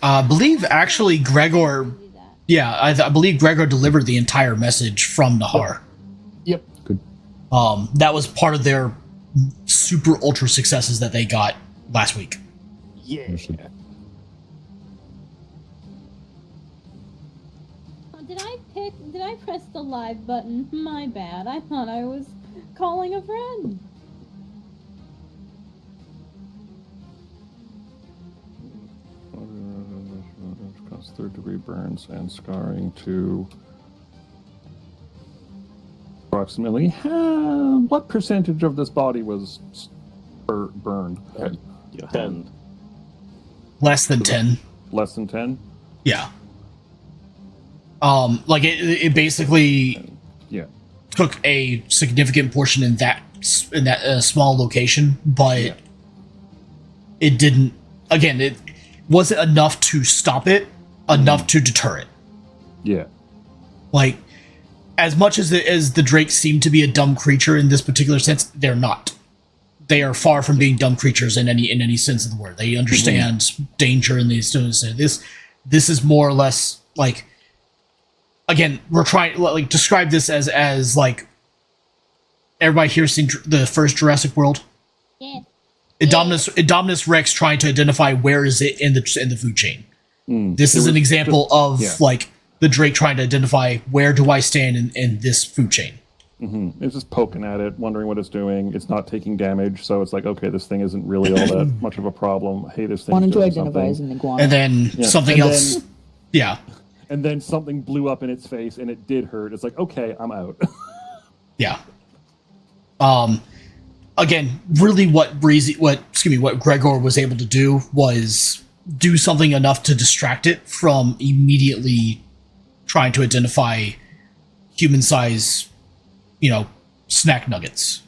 I believe actually Gregor, Do that. yeah, I believe Gregor delivered the entire message from Nahar. Yep. Good. That was part of their super ultra successes that they got last week. Yeah. Understood. Oh, did I press the live button? My bad. I thought I was calling a friend. Cause third-degree burns and scarring to approximately what percentage of this body was burned? Your 10. hand. Less than 10. Less than 10? Yeah. Like it basically Yeah. took a significant portion in that small location, but Yeah. it didn't. Again, it wasn't enough to stop it, enough to deter it. Yeah. Like, as much as the drakes seem to be a dumb creature in this particular sense, they're not. They are far from being dumb creatures in any sense of the word. They understand danger, and they still understand this. This is more or less like. Again, we're trying like describe this as like. Everybody here seen the first Jurassic World? Yeah. Indominus Rex trying to identify where is it in the food chain. This It is an was example just- of yeah. like the Drake trying to identify where do I stand in this food chain. It's just poking at it, wondering what it's doing. It's not taking damage, so it's like, okay, this thing isn't really all that much of a problem. Hey, this thing. Wanted to identify as an iguana. And then Yeah. something And else. then- Yeah. And then something blew up in its face, and it did hurt. It's like, okay, I'm out. Yeah. Again, really what Gregor was able to do was do something enough to distract it from immediately trying to identify human size, snack nuggets.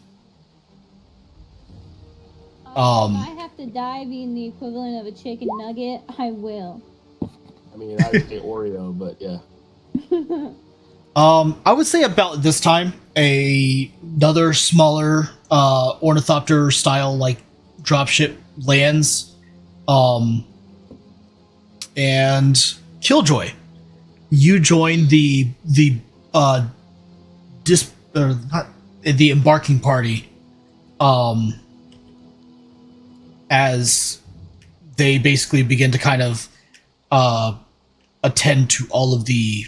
If I have to die being the equivalent of a chicken nugget, I will. I mean, I would say Oreo, but yeah. I would say about this time, another smaller ornithopter style like dropship lands, and Killjoy, you join the embarking party, as they basically begin to kind of attend to all of the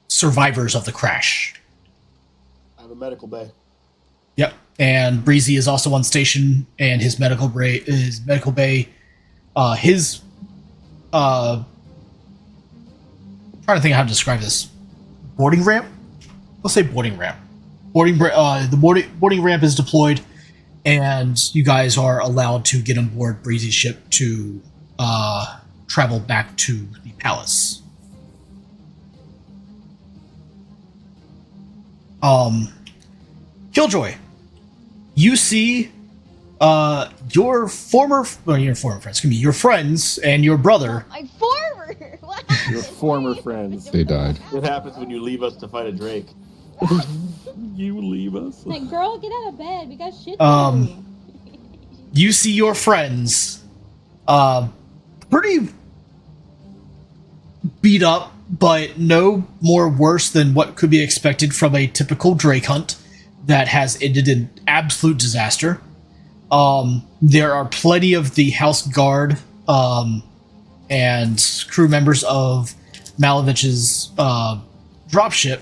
survivors of the crash. I have a medical bay. Yep, and Breezy is also on station, and his medical bay, trying to think of how to describe this. Boarding ramp? Let's say boarding ramp. The boarding ramp is deployed, and you guys are allowed to get on board Breezy's ship to travel back to the palace. Killjoy, you see your former friends, your friends and your brother. My former. What Your former friends. They died. What happens when you leave us to fight a Drake? You leave us. Like, girl, get out of bed. We got shit to do. You see your friends pretty beat up, but no more worse than what could be expected from a typical Drake hunt that has ended in absolute disaster. There are plenty of the house guard and crew members of Malovich's dropship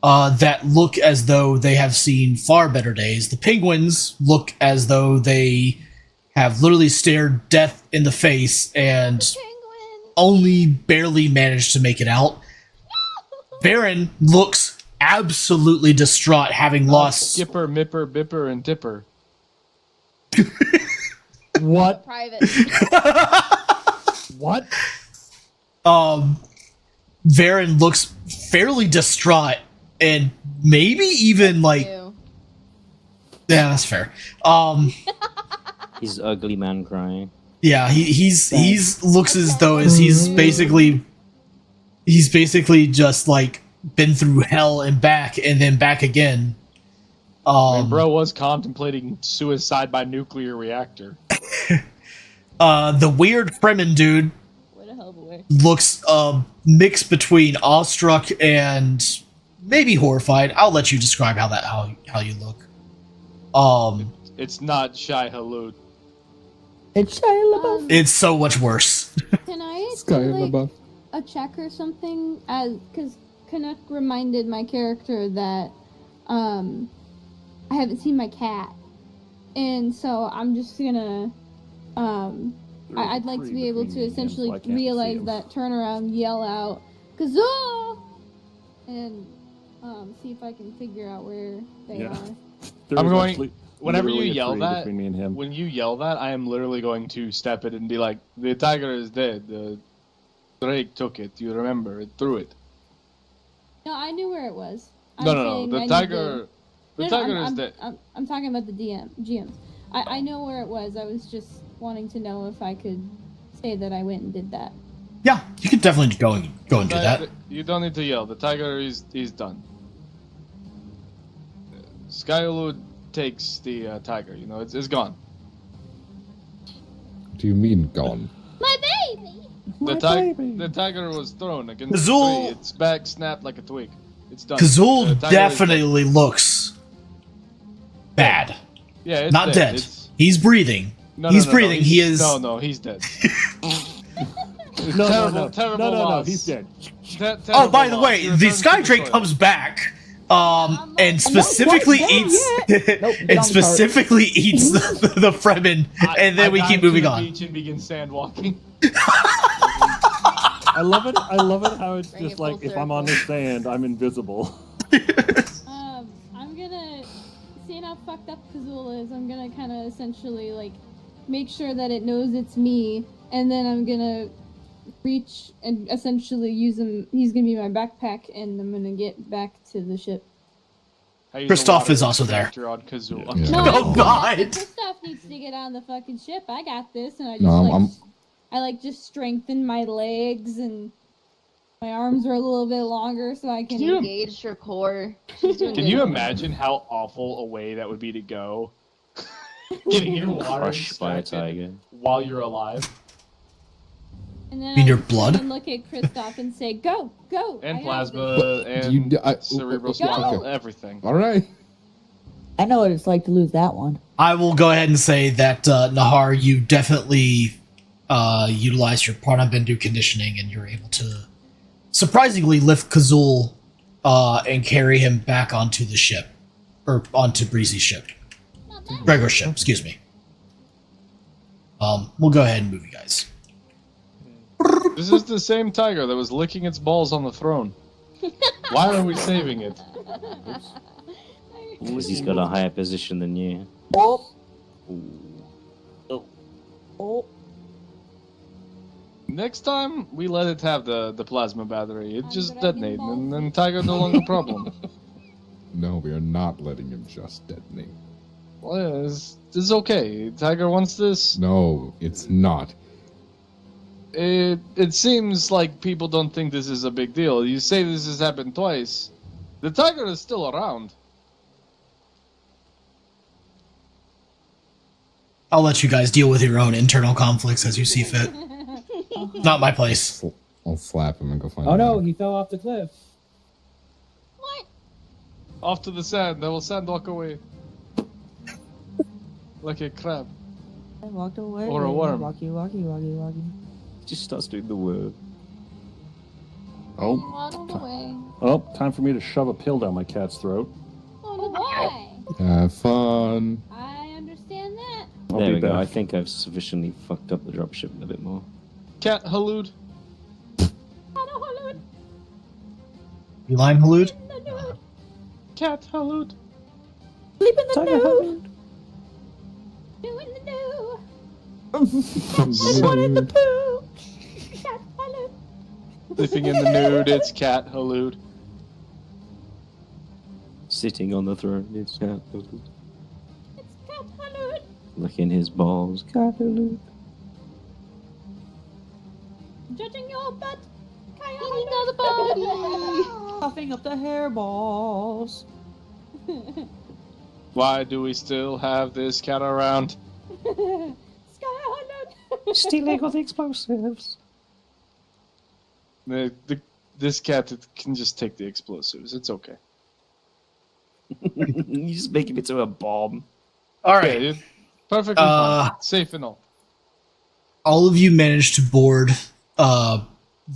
that look as though they have seen far better days. The penguins look as though they have literally stared death in the face and Penguin. only barely managed to make it out. Baron looks absolutely distraught, having lost. Skipper, Mipper, Bipper, and Dipper. What? Private. What? Varen looks fairly distraught and maybe even like, Ew. yeah, that's fair. He's ugly man crying. Yeah, he's looks as though as he's basically just like been through hell and back and then back again. I mean, bro was contemplating suicide by nuclear reactor. The weird Fremen dude What a hell of a way. looks mix between awestruck and maybe horrified. I'll let you describe how you look. It's not Shai Halud. It's Shia LaBeouf. It's so much worse. Can I Sky do like above. a check or something? Because Canuck reminded my character that I haven't seen my cat, and so I'm just gonna I'd like to be able to essentially realize that, turn around, yell out, "Kazoo!" and see if I can figure out where they are. I'm going. Whenever you literally a yell tree that, between me and him. when you yell that, I am literally going to step it and be like, "The tiger is dead. The Drake took it. You remember it threw it." No, I knew where it was. No. The tiger. The tiger is dead. I'm talking about the GMs. I know where it was. I was just wanting to know if I could say that I went and did that. Yeah, you can definitely go and do that. You don't need to yell. The tiger is done. Skylud takes the tiger. You know, it's gone. What do you mean gone? My baby. The tiger was thrown against the Kazul- tree. Its back snapped like a twig. It's done. Kazul The tiger is definitely looks bad. Yeah, it's Not dead. It's, He's breathing. no, He's no, no, breathing. No, He is. No, he's dead. No, terrible no, loss. he's dead. Oh, by the loss. way, He the returns Sky to the Drake soil. comes back, and specifically quite done eats, yet. Nope, get and on the specifically eats the Fremen, and then we I keep dive moving to the on. beach and begin sand walking. I love it how it's Bring just it like, full if I'm on the circle. sand, I'm invisible. I'm gonna, seeing how fucked up Kazul is, I'm gonna kind of essentially like make sure that it knows it's me, and then I'm gonna reach and essentially use him. He's gonna be my backpack, and I'm gonna get back to the ship. I use a Christoph water is also there. extractor on Kazul. Yeah. I'm Yeah. sorry. No, Oh, God. Kristoff needs to get on the fucking ship. I got this, and I just No, I just strengthen my legs, and my arms are a little bit longer, so I can. Can you- Engage your core. She's doing Can good. you imagine how awful a way that would be to go? Getting your water Crushed by a extracted tiger. while you're alive. And then Mean I your just blood? turn and look at Kristoff and say, "Go, go!" And I got plasma this." and I- cerebral okay. spinal, everything. All right. I know what it's like to lose that one. I will go ahead and say that Nahar, you definitely utilized your Pranabindu conditioning, and you're able to surprisingly lift Kazul and carry him back onto the ship, or onto Breezy's ship, Gregor's ship. Excuse me. We'll go ahead and move you guys. This is the same tiger that was licking its balls on the throne. Why are we saving it? Because he's got a higher position than you. Oh, Ooh. oh. Next time, we let it have the plasma battery. It I'm just dragging detonates, balls. and then tiger no longer a problem. No, we are not letting him just detonate. Well, yeah, it's okay. Tiger wants this. No, it's not. It seems like people don't think this is a big deal. You say this has happened twice. The tiger is still around. I'll let you guys deal with your own internal conflicts as you see fit. Not my place. I'll slap him and go find Oh him. no, he fell off the cliff. What? Off to the sand. I will sand walk away. Like a crab. I walked away. Or a worm. Walkie, walkie, walkie, walkie. He just starts doing the word. Oh, Waddled away. oh, time for me to shove a pill down my cat's throat. Oh, why? Have fun. I understand that. I'll There be we go. back. I think I've sufficiently fucked up the dropship a bit more. Cat Halud. You line, Halud? Cat Halud. Sleep in the nude. Doing the new. One in the poo. Sleeping in the nude. It's Cat Halud. Sitting on the throne, it's cat. It's Cat Halud. Licking his balls. Cat. Judging your butt. Eating all the body. Puffing up the hairballs. Why do we still have this cat around? Skyhunter. Stealing all the explosives. This cat can just take the explosives. It's okay. You just make him into a bomb. All Yeah, right. dude. Perfectly fine. Safe and all. All of you managed to board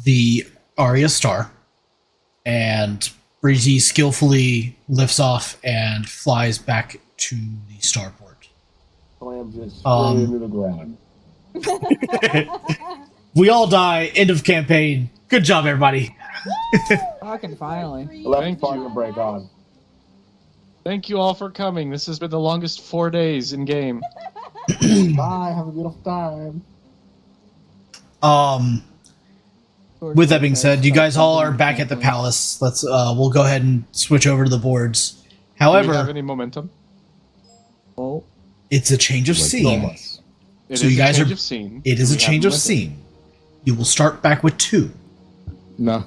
the Aria Star, and Breezy skillfully lifts off and flies back to the starport. Slam just straight into the ground. We all die. End of campaign. Good job, everybody. Fucking finally. Let Thank fire you. break on. Thank you all for coming. This has been the longest 4 days in game. Bye. Have a beautiful time. With that being said, you guys all are back at the palace. Let's we'll go ahead and switch over to the boards. Do we However, have any momentum? Oh, it's a change of Like scene. almost. It So is you guys a change are- of scene. It is Do a we have change of momentum? scene. You will start back with 2. No.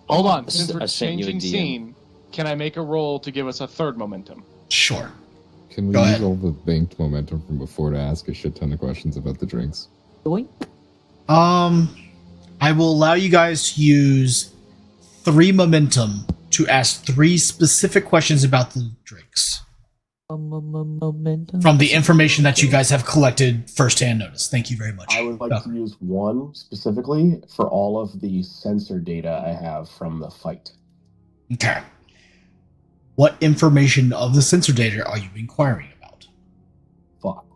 Hold on. Since we're I sent you a changing DM. scene, can I make a roll to give us a third momentum? Sure. Can we Go use ahead. all the banked momentum from before to ask a shit ton of questions about the drinks? doink. I will allow you guys to use 3 momentum to ask 3 specific questions about the drinks Momentum. from the information that you guys have collected firsthand notice. Thank you very much. I would like to use one specifically for all of the sensor data I have from the fight. Okay. What information of the sensor data are you inquiring about? Fuck.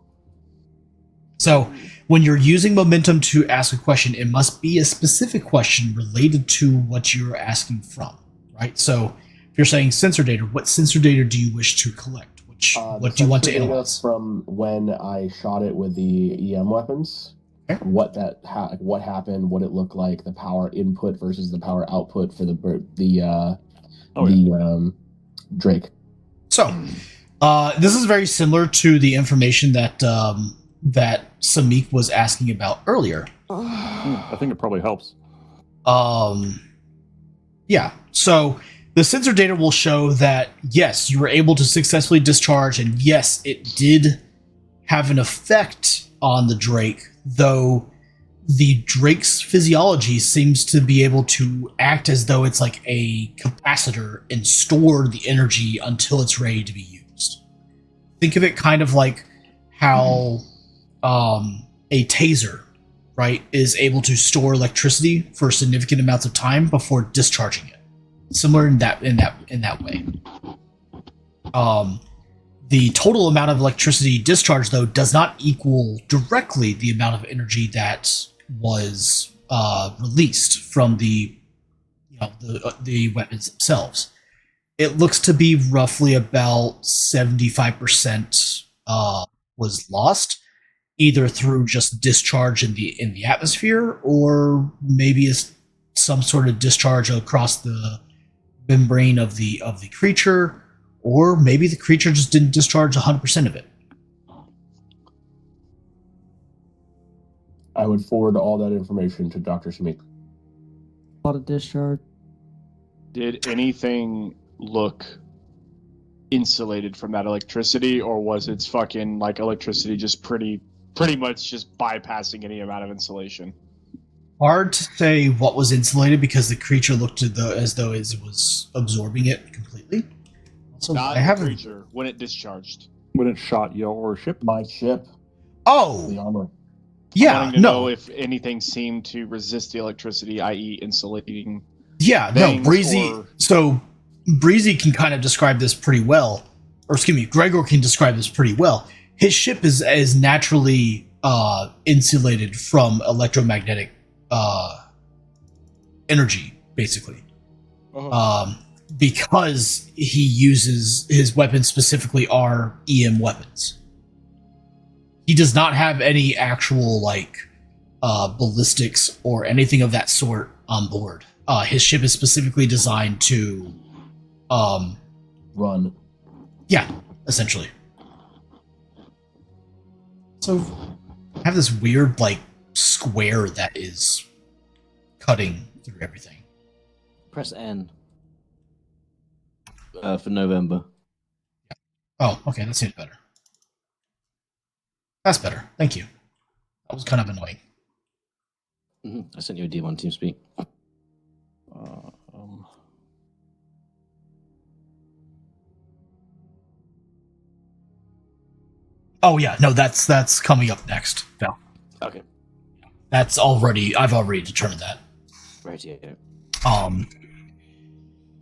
So, when you're using momentum to ask a question, it must be a specific question related to what you're asking from, right? So, if you're saying sensor data, what sensor data do you wish to collect? Which The what do you want to sensor data analyze? from when I shot it with the EM weapons? Okay. What happened? What it looked like? The power input versus the power output for the Drake. So, this is very similar to the information that that Samik was asking about earlier. I think it probably helps. Yeah. So the sensor data will show that yes, you were able to successfully discharge, and yes, it did have an effect on the Drake, though the Drake's physiology seems to be able to act as though it's like a capacitor and store the energy until it's ready to be used. Think of it kind of like how a taser, right, is able to store electricity for significant amounts of time before discharging it. Similar in that way. The total amount of electricity discharged, though, does not equal directly the amount of energy that was released from the weapons themselves. It looks to be roughly about 75% was lost, either through just discharge in the atmosphere, or maybe some sort of discharge across the membrane of the creature, or maybe the creature just didn't discharge 100% of it. I would forward all that information to Dr. Smith. A lot of discharge. Did anything look insulated from that electricity, or was its fucking like electricity just pretty much just bypassing any amount of insulation? Hard to say what was insulated because the creature looked as though it was absorbing it completely. So Not I the haven't. creature when it discharged. When it shot your ship, My ship, the Oh, armor. yeah, Wanting to know no, if anything seemed to resist the electricity, i.e., insulating. yeah, no. things Breezy. or- So Breezy can kind of describe this pretty well, or excuse me, Gregor can describe this pretty well. His ship is naturally insulated from electromagnetic energy, basically. Because he uses his weapons specifically are EM weapons. He does not have any actual like ballistics or anything of that sort on board. His ship is specifically designed to Run. yeah, essentially. So I have this weird like square that is cutting through everything. Press N for November. Oh, okay, that seems better. That's better. Thank you. That was kind of annoying. I sent you a D1 TeamSpeak. Oh yeah, no, that's coming up next. No, Okay. I've already determined that. Right, yeah.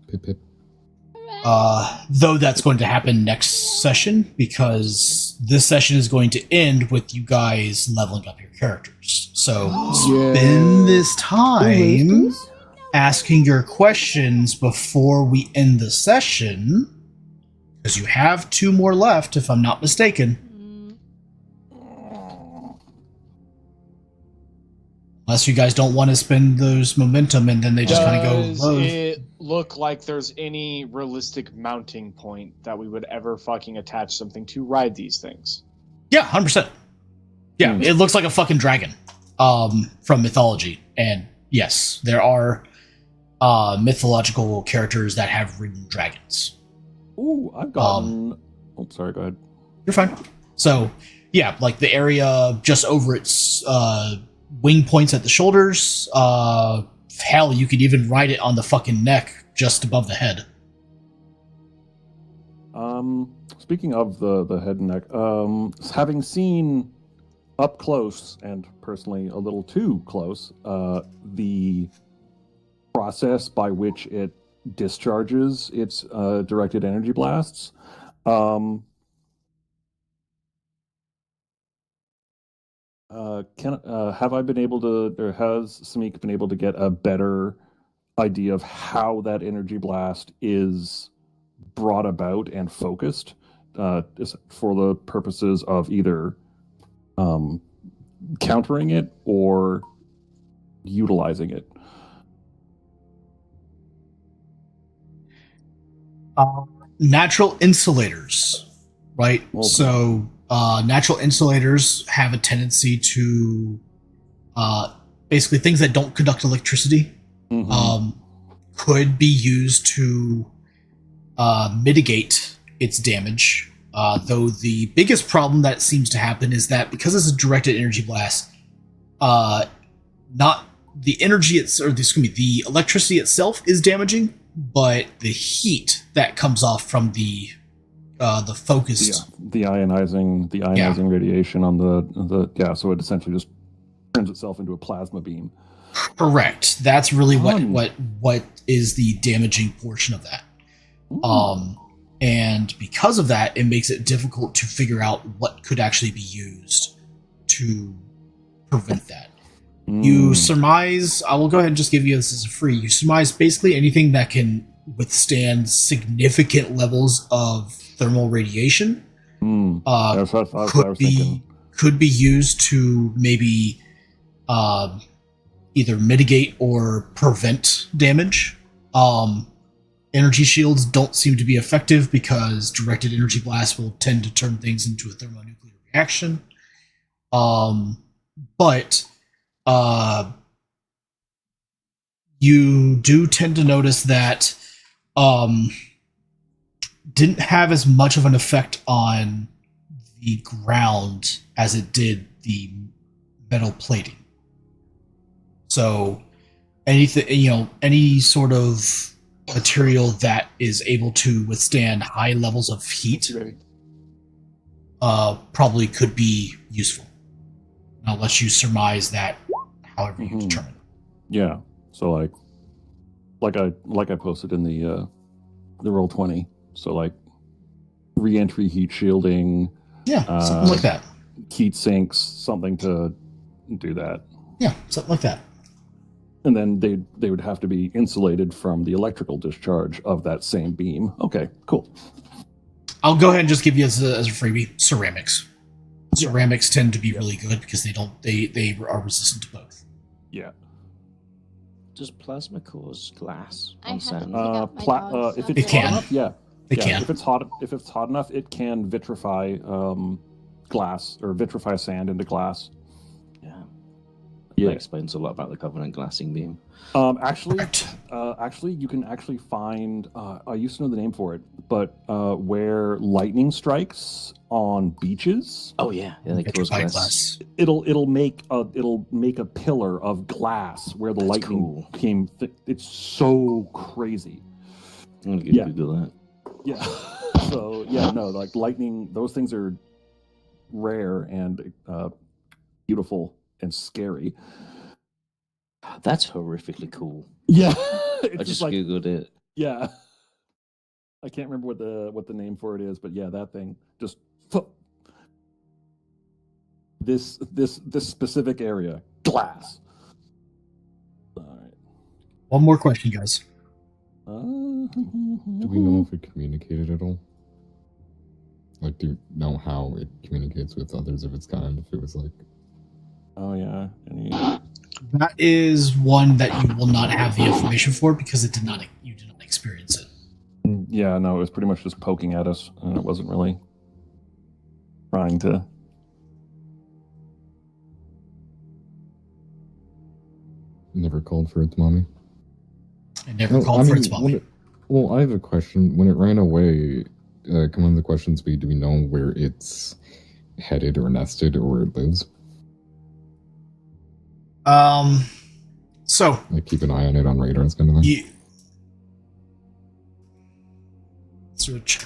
Pip, pip. Though that's going to happen next session because this session is going to end with you guys leveling up your characters. So spend this time asking your questions before we end the session, because you have 2 more left, if I'm not mistaken. Unless you guys don't want to spend those momentum and then they just kind of go Does low. it look like there's any realistic mounting point that we would ever fucking attach something to ride these things? Yeah, 100%. Yeah, it looks like a fucking dragon from mythology. And yes, there are mythological characters that have ridden dragons. Ooh, I've gotten... oh, sorry, go ahead. You're fine. So, yeah, like the area just over its wing points at the shoulders. Hell, you could even ride it on the fucking neck just above the head. Speaking of the head and neck, having seen up close, and personally a little too close, the process by which it discharges its directed energy blasts, have I been able to, or has Samik been able to get a better idea of how that energy blast is brought about and focused for the purposes of either countering it or utilizing it? Natural insulators, right? Okay. So natural insulators have a tendency to basically things that don't conduct electricity could be used to mitigate its damage. Though the biggest problem that seems to happen is that because it's a directed energy blast, not the energy the electricity itself is damaging, but the heat that comes off from the focused the ionizing radiation on the so it essentially just turns itself into a plasma beam. Correct. That's really what is the damaging portion of that. And because of that, it makes it difficult to figure out what could actually be used to prevent that. You surmise, I will go ahead and just give you this as a free. You surmise basically anything that can withstand significant levels of thermal radiation That's what I was thinking. could be used to maybe either mitigate or prevent damage. Energy shields don't seem to be effective because directed energy blasts will tend to turn things into a thermonuclear reaction. But you do tend to notice that didn't have as much of an effect on the ground as it did the metal plating. So anything, any sort of material that is able to withstand high levels of heat probably could be useful. I'll let you surmise that however you determine. Yeah. So like I posted in the Roll20. So like re-entry heat shielding. Yeah, something like that. Heat sinks, something to do that. Yeah, something like that. And then they would have to be insulated from the electrical discharge of that same beam. Okay, cool. I'll go ahead and just give you as a freebie ceramics. Ceramics tend to be really good because they are resistant to both. Yeah. Does plasma cause glass I on have to sand? pick up my dogs. If It it's can. hot enough, yeah. It Yeah, can. If it's hot enough, it can vitrify glass or vitrify sand into glass. Yeah. Yeah. That explains a lot about the Covenant glassing beam. Actually, you can actually find. I used to know the name for it, but where lightning strikes on beaches, Oh yeah, they cause Petrified glass. it'll make a pillar of glass where the That's lightning cool. came. It's so crazy. I'm gonna Google that. Yeah. So yeah, no, like lightning. Those things are rare and beautiful and scary. That's horrifically cool. Yeah. I just googled it. Yeah. I can't remember what the name for it is, but yeah, that thing just this specific area, glass. All right. One more question, guys. Do we know if it communicated at all? Like, do you know how it communicates with others of its kind? If it was like, Oh yeah. That is one that you will not have the information for because you did not experience it. Yeah, no, it was pretty much just poking at us, and it wasn't really trying to. never called for its mommy. It never called for its mommy. Well, I have a question. When it ran away, come on the question speed, do we know where it's headed or nested or where it lives? So Like, keep an eye on it on radars kind of thing? you search.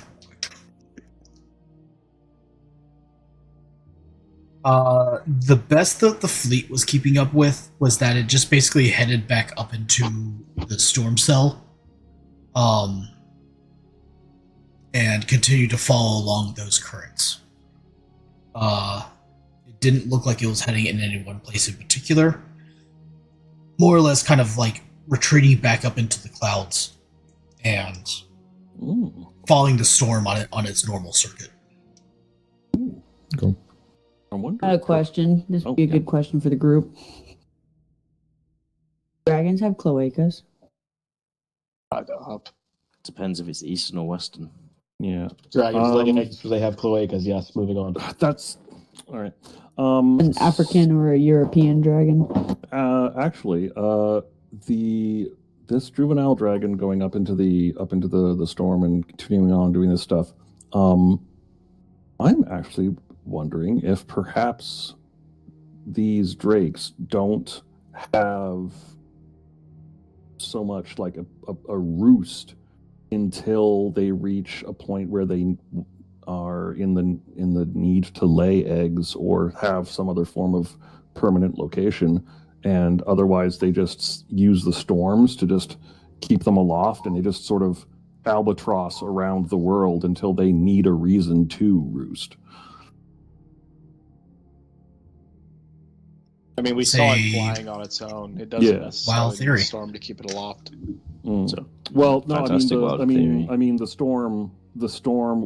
The best that the fleet was keeping up with was that it just basically headed back up into the storm cell, and continued to follow along those currents. It didn't look like it was heading in any one place in particular. More or less, kind of like retreating back up into the clouds and following the storm on its normal circuit. Cool. I wonder. I had a question. This would be a good question for the group. Dragons have cloacas. Depends if it's eastern or western. Yeah. Dragons lay eggs, so they have cloacas. Yes, moving on. That's all right. An African or a European dragon. Actually, this juvenile dragon going up into the storm and continuing on doing this stuff. I'm actually wondering if perhaps these drakes don't have so much like a roost until they reach a point where they are in the need to lay eggs or have some other form of permanent location, and otherwise they just use the storms to just keep them aloft, and they just sort of albatross around the world until they need a reason to roost. I mean, we saw it flying on its own. It doesn't necessarily Wild theory. need a storm to keep it aloft. So, well, no, fantastic wild theory. I mean, the storm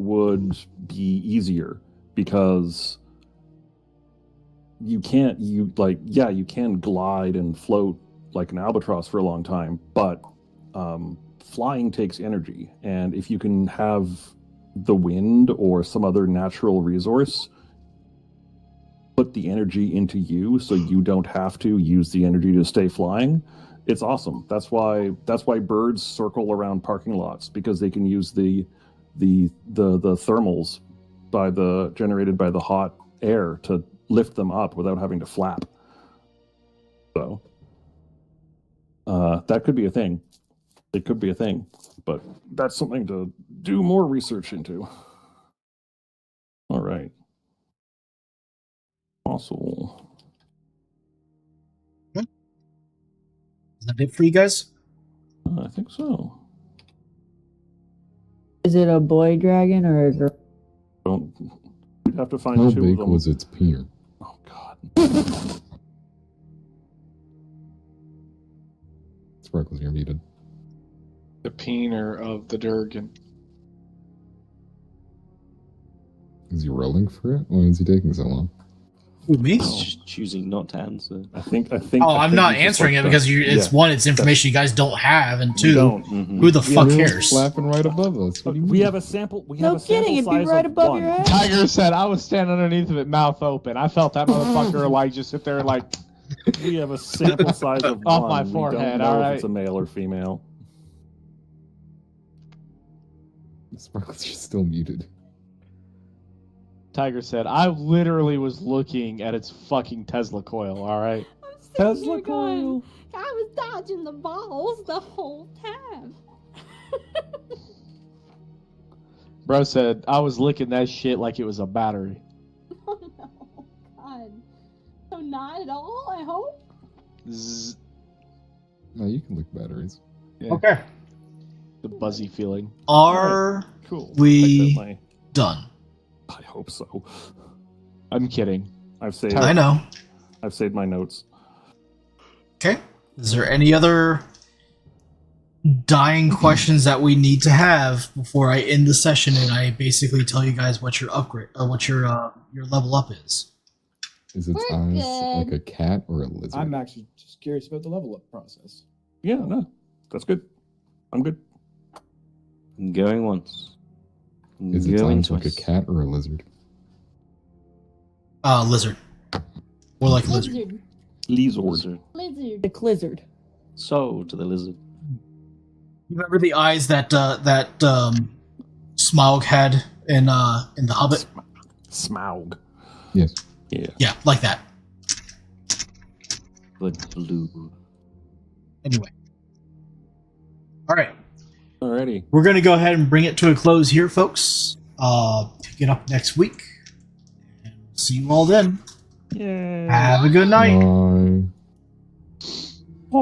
would be easier because you can glide and float like an albatross for a long time, but flying takes energy, and if you can have the wind or some other natural resource put the energy into you so you don't have to use the energy to stay flying, it's awesome. That's why birds circle around parking lots, because they can use the thermals generated by the hot air to lift them up without having to flap. So that could be a thing. It could be a thing, but that's something to do more research into. All right. Fossil. Is that it for you guys? I think so. Is it a boy dragon or a girl? We'd have to find How two big of them. was its penis? Oh God. Sparkles, you're muted. The peener of the Durgan. Is he rolling for it? Why is he taking so long? Who, me? He's just choosing not to answer. I think. Oh, I'm not answering it because one, it's information you guys don't have, and two, who the fuck cares? Flapping right above us. What do you mean? We have a sample. We No have a sample kidding, it'd be size right of above one. your head. Tiger said I was standing underneath of it, mouth open. I felt that motherfucker like just sit there like We have a sample size of Off one. my We forehead, don't know alright. if it's a male or female. Sparkles, you're still muted. Tiger said, I literally was looking at its fucking Tesla coil, alright? I'm sitting Tesla here going, coil. I was dodging the balls the whole time. Bro said, I was licking that shit like it was a battery. Oh no, God. So not at all, I hope? Zzz, No, you can lick batteries. yeah, Okay. the buzzy feeling. Are Cool. we Like done? I hope so. I'm kidding. I've saved. I know. I've saved my notes. Okay. Is there any other dying questions that we need to have before I end the session and I basically tell you guys what your upgrade or what your level up is? Is its We're eyes good. like a cat or a lizard? I'm actually just curious about the level up process. Yeah, no, that's good. I'm good. Going once. Is its Going eyes like a twice. cat or a lizard? Lizard. More like lizard. Lizard. Lizard. Lizard. The lizard. So to the lizard. You remember the eyes that Smaug had in the Hobbit? Smaug. Yes. Yeah. Yeah, like that. But blue. Anyway. All right. Alrighty. We're going to go ahead and bring it to a close here, folks. Pick it up next week. And see you all then. Yeah. Have a good night. Bye. Bye.